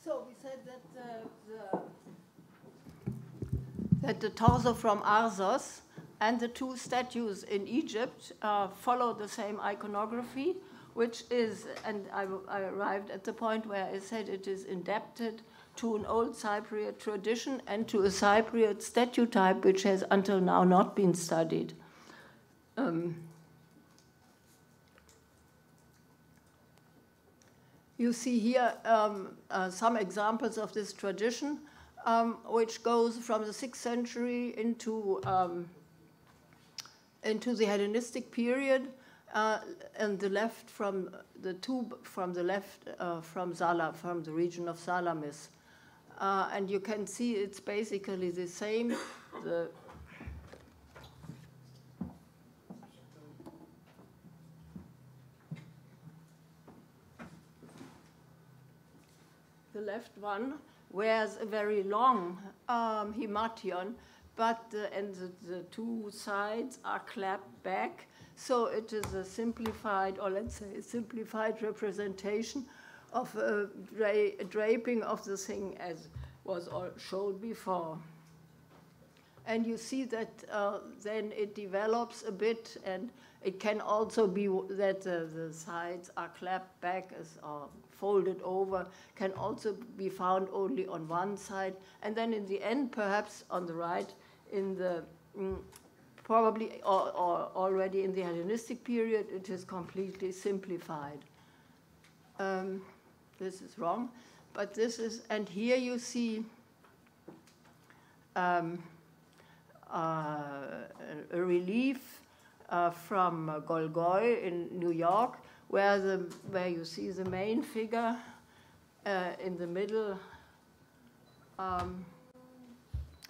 S6: So we said that the torso from Arsos and the two statues in Egypt follow the same iconography, which is, and I arrived at the point where I said it is indebted to an old Cypriot tradition and to a Cypriot statue type which has until now not been studied. You see here some examples of this tradition, which goes from the 6th century into the Hellenistic period, and the left from the region of Salamis, and you can see it's basically the same. The left one wears a very long himation, but the two sides are clapped back, so it is a simplified, or let's say a simplified representation of a draping of the thing as was shown before. And you see that then it develops a bit, and it can also be that the sides are clapped back as folded over, can also be found only on one side. And then in the end, perhaps on the right, in the probably or already in the Hellenistic period, it is completely simplified. This is wrong, but this is, and here you see a relief from Golgoy in New York, where you see the main figure in the middle,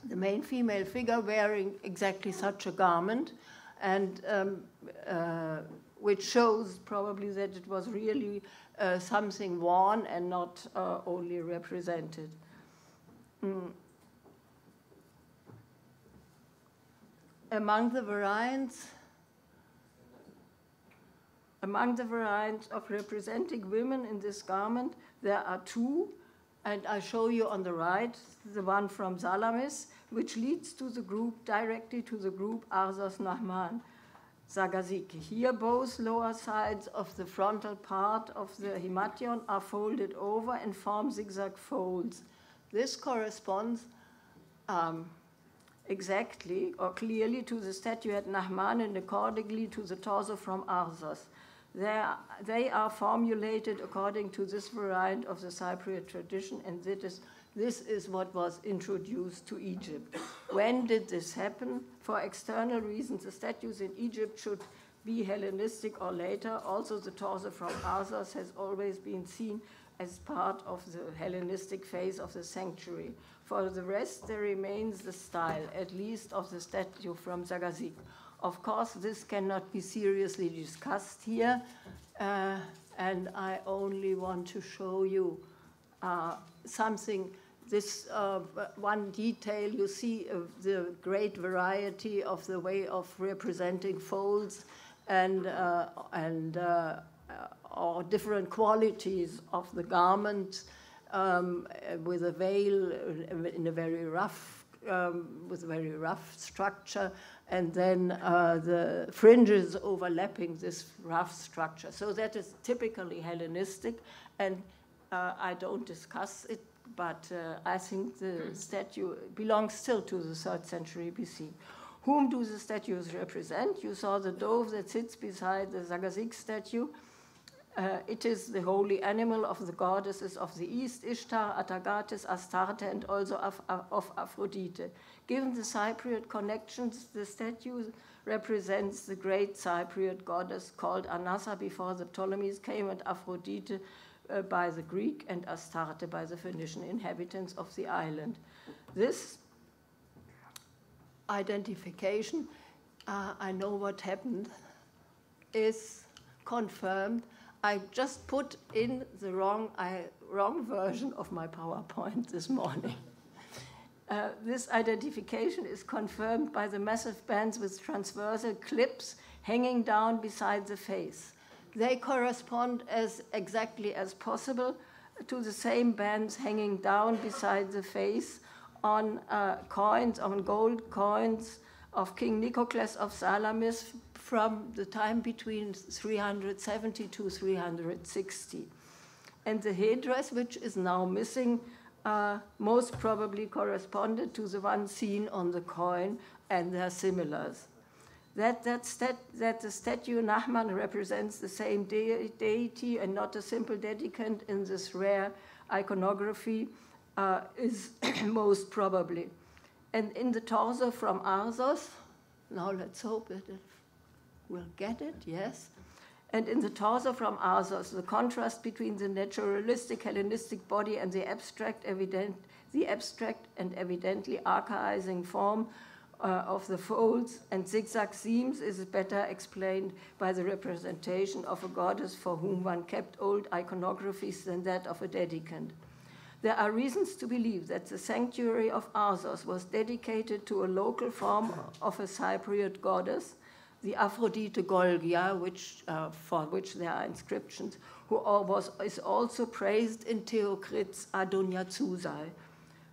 S6: the main female figure wearing exactly such a garment, and which shows probably that it was really something worn and not only represented. Among the variants of representing women in this garment, there are two, and I show you on the right the one from Salamis, which leads to the group, directly to the group Arsos Nahman Zagaziki. Here, both lower sides of the frontal part of the himation are folded over and form zigzag folds. This corresponds exactly or clearly to the statuette Nahman and accordingly to the torso from Arsos. They are formulated according to this variant of the Cypriot tradition, and this is what was introduced to Egypt. When did this happen? For external reasons, the statues in Egypt should be Hellenistic or later. Also, the torso from Arsos has always been seen as part of the Hellenistic phase of the sanctuary. For the rest, there remains the style, at least of the statue from Zagazik. Of course, this cannot be seriously discussed here, and I only want to show you something. This one detail, you see the great variety of the way of representing folds or different qualities of the garment with a veil in a very rough, with a very rough structure, and then the fringes overlapping this rough structure. So that is typically Hellenistic, and I don't discuss it, but I think the statue belongs still to the 3rd century BC. Whom do the statues represent? You saw the dove that sits beside the Zagazik statue. It is the holy animal of the goddesses of the East, Ishtar, Atargatis, Astarte, and also of Aphrodite. Given the Cypriot connections, the statue represents the great Cypriot goddess called Anassa before the Ptolemies came, and Aphrodite by the Greek, and Astarte by the Phoenician inhabitants of the island. This identification, I know what happened, is confirmed. I just put in the wrong version of my PowerPoint this morning. This identification is confirmed by the massive bands with transversal clips hanging down beside the face. They correspond as exactly as possible to the same bands hanging down beside the face on coins, on gold coins of King Nicocles of Salamis from the time between 370 to 360. And the headdress, which is now missing, most probably corresponded to the one seen on the coin and their similars. That the statue Nahman represents the same deity and not a simple dedicant in this rare iconography is most probably. And in the torso from Arsos, now let's hope that it will get it, yes. And in the torso from Arsos, the contrast between the naturalistic Hellenistic body and the abstract and evidently archaizing form of the folds and zigzag seams is better explained by the representation of a goddess for whom one kept old iconographies than that of a dedicant. There are reasons to believe that the sanctuary of Arsos was dedicated to a local form of a Cypriot goddess, the Aphrodite Golgia, for which there are inscriptions, who is also praised in Theokrit's Adoniatsuzai.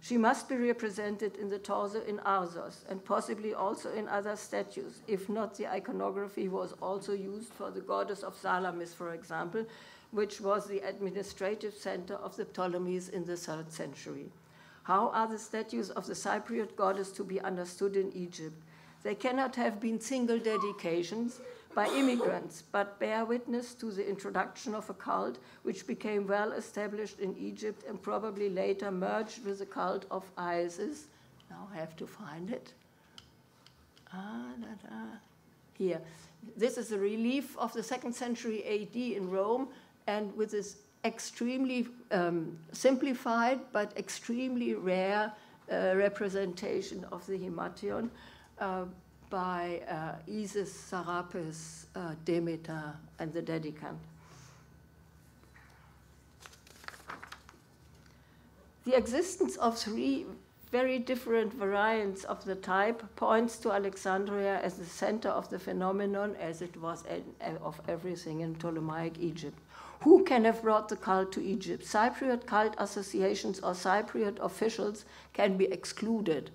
S6: She must be represented in the torso in Arsos and possibly also in other statues. If not, the iconography was also used for the goddess of Salamis, for example, which was the administrative center of the Ptolemies in the 3rd century. How are the statues of the Cypriot goddess to be understood in Egypt? They cannot have been single dedications by immigrants, but bear witness to the introduction of a cult which became well established in Egypt and probably later merged with the cult of Isis. Now I have to find it. Here. This is a relief of the 2nd century AD in Rome, and with this extremely simplified but extremely rare representation of the Himation by Isis, Serapis, Demeter, and the dedicant. The existence of 3 very different variants of the type points to Alexandria as the center of the phenomenon, as it was of everything in Ptolemaic Egypt. Who can have brought the cult to Egypt? Cypriot cult associations or Cypriot officials can be excluded,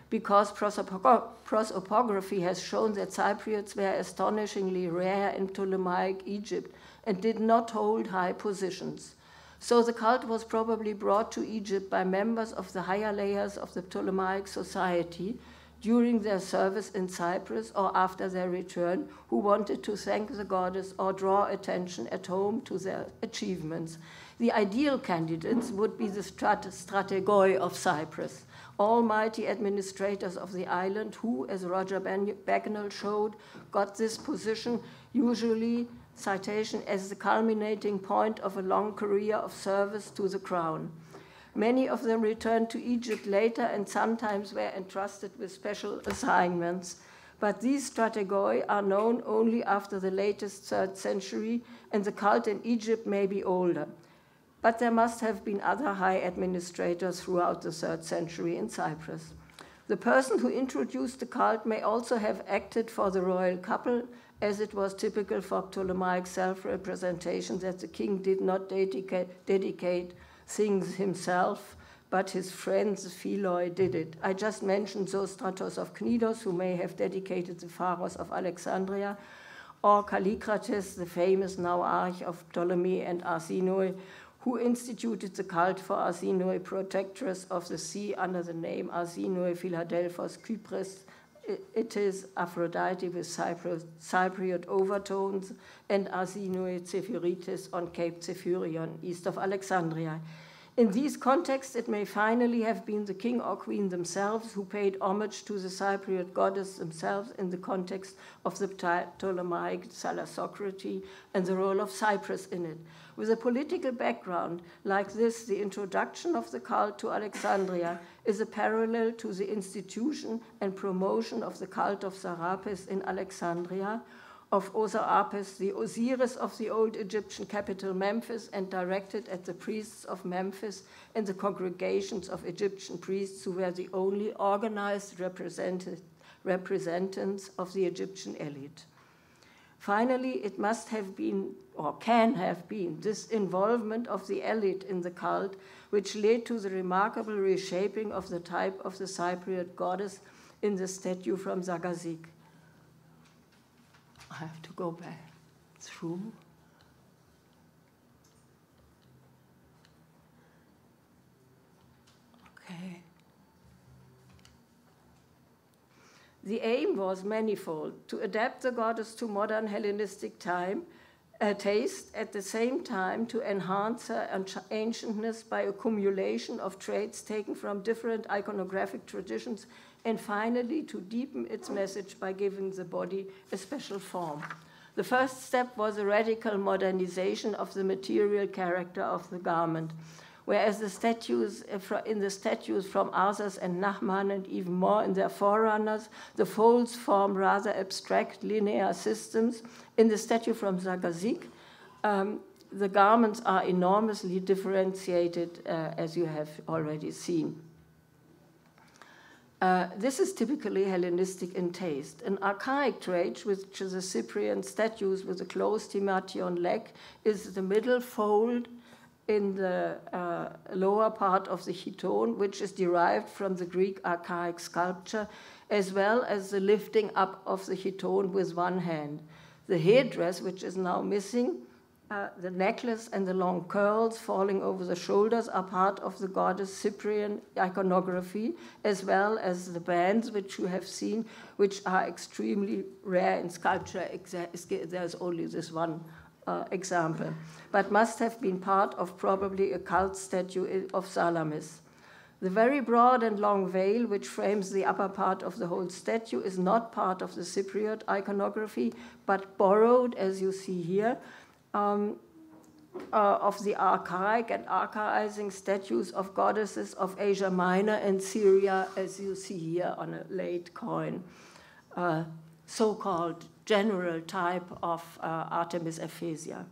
S6: because prosopography has shown that Cypriots were astonishingly rare in Ptolemaic Egypt and did not hold high positions. So the cult was probably brought to Egypt by members of the higher layers of the Ptolemaic society during their service in Cyprus or after their return, who wanted to thank the goddess or draw attention at home to their achievements. The ideal candidates would be the strategoi of Cyprus, almighty administrators of the island who, as Roger Bagnall showed, got this position, usually citation, as the culminating point of a long career of service to the crown. Many of them returned to Egypt later and sometimes were entrusted with special assignments. But these strategoi are known only after the latest 3rd century, and the cult in Egypt may be older. But there must have been other high administrators throughout the 3rd century in Cyprus. The person who introduced the cult may also have acted for the royal couple, as it was typical for Ptolemaic self-representation that the king did not dedicate things himself, but his friends, the Philoi, did it. I just mentioned Sostratos of Knidos, who may have dedicated the Pharos of Alexandria, or Callicrates, the famous nauarch of Ptolemy and Arsinoe, who instituted the cult for Arsinoe, protectress of the sea, under the name Arsinoe Philadelphos Kypris. It is Aphrodite with Cypriot overtones, and Arsinoe Zephiritis on Cape Zephyrion, east of Alexandria. In these contexts, it may finally have been the king or queen themselves who paid homage to the Cypriot goddess themselves in the context of the Ptolemaic thalassocracy and the role of Cyprus in it. With a political background like this, the introduction of the cult to Alexandria is a parallel to the institution and promotion of the cult of Serapis in Alexandria, of Osiris, the Osiris of the old Egyptian capital Memphis, and directed at the priests of Memphis and the congregations of Egyptian priests who were the only organized representatives of the Egyptian elite. Finally, it must have been, or can have been, this involvement of the elite in the cult which led to the remarkable reshaping of the type of the Cypriot goddess in the statue from Zagazik. I have to go back through. Okay. The aim was manifold: to adapt the goddess to modern Hellenistic taste, at the same time to enhance her ancientness by accumulation of traits taken from different iconographic traditions, and finally to deepen its message by giving the body a special form. The first step was a radical modernization of the material character of the garment. Whereas the statues from Arsos and Nachman, and even more in their forerunners, the folds form rather abstract linear systems, in the statue from Zagazik, the garments are enormously differentiated, as you have already seen. This is typically Hellenistic in taste. An archaic trait, which is the Cyprian statues with a closed himation leg, is the middle fold in the lower part of the chiton, which is derived from the Greek archaic sculpture, as well as the lifting up of the chiton with one hand. The headdress, which is now missing, the necklace and the long curls falling over the shoulders are part of the goddess Cyprian iconography, as well as the bands which you have seen, which are extremely rare in sculpture. There's only this one example, but must have been part of probably a cult statue of Salamis. The very broad and long veil, which frames the upper part of the whole statue, is not part of the Cypriot iconography, but borrowed, as you see here, of the archaic and archaizing statues of goddesses of Asia Minor and Syria, as you see here on a late coin, so-called general type of Artemis Ephesia.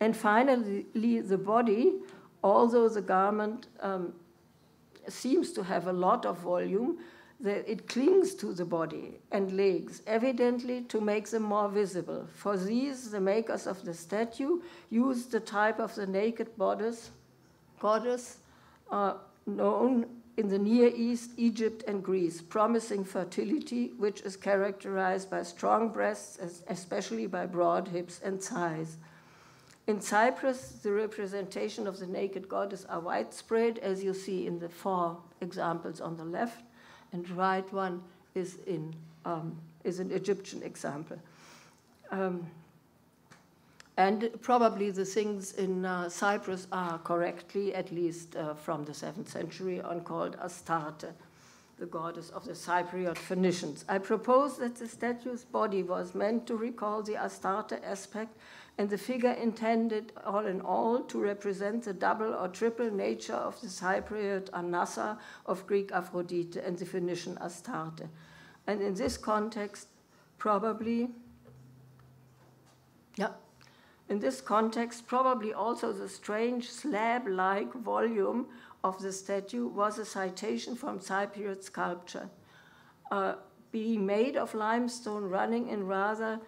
S6: And finally, the body, although the garment seems to have a lot of volume, it clings to the body and legs, evidently to make them more visible. For these, the makers of the statue used the type of the naked goddess known in the Near East, Egypt, and Greece, promising fertility, which is characterized by strong breasts, especially by broad hips and thighs. In Cyprus, the representation of the naked goddess are widespread, as you see in the 4 examples on the left, and the right one is an Egyptian example. And probably the things in Cyprus are correctly, at least from the 7th century on, called Astarte, the goddess of the Cypriot Phoenicians. I propose that the statue's body was meant to recall the Astarte aspect, and the figure intended, all in all, to represent the double or triple nature of the Cypriot Anassa, of Greek Aphrodite, and the Phoenician Astarte. And in this context, probably also the strange slab-like volume of the statue was a citation from Cypriot sculpture, being made of limestone running in rather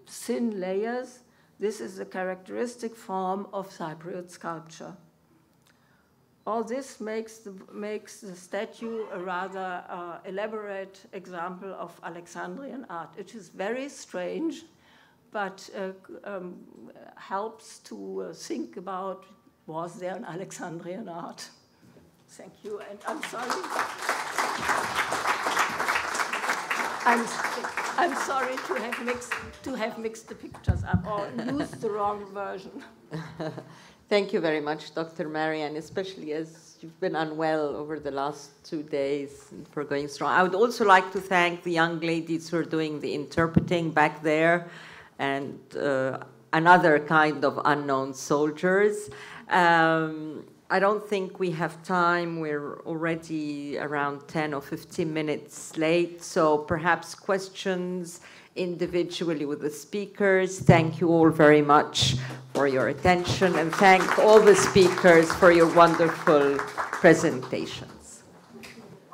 S6: thin layers. This is the characteristic form of Cypriot sculpture. All this makes the statue a rather elaborate example of Alexandrian art. It is very strange, but helps to think about, was there an Alexandrian art? Thank you, and I'm sorry. I'm sorry to have mixed the pictures up or used the wrong version.
S1: Thank you very much, Dr. Marian, especially as you've been unwell over the last 2 days and for going strong. I would also like to thank the young ladies who are doing the interpreting back there and another kind of unknown soldiers. I don't think we have time. We're already around 10 or 15 minutes late, so perhaps questions individually with the speakers. Thank you all very much for your attention, and thank all the speakers for your wonderful presentation.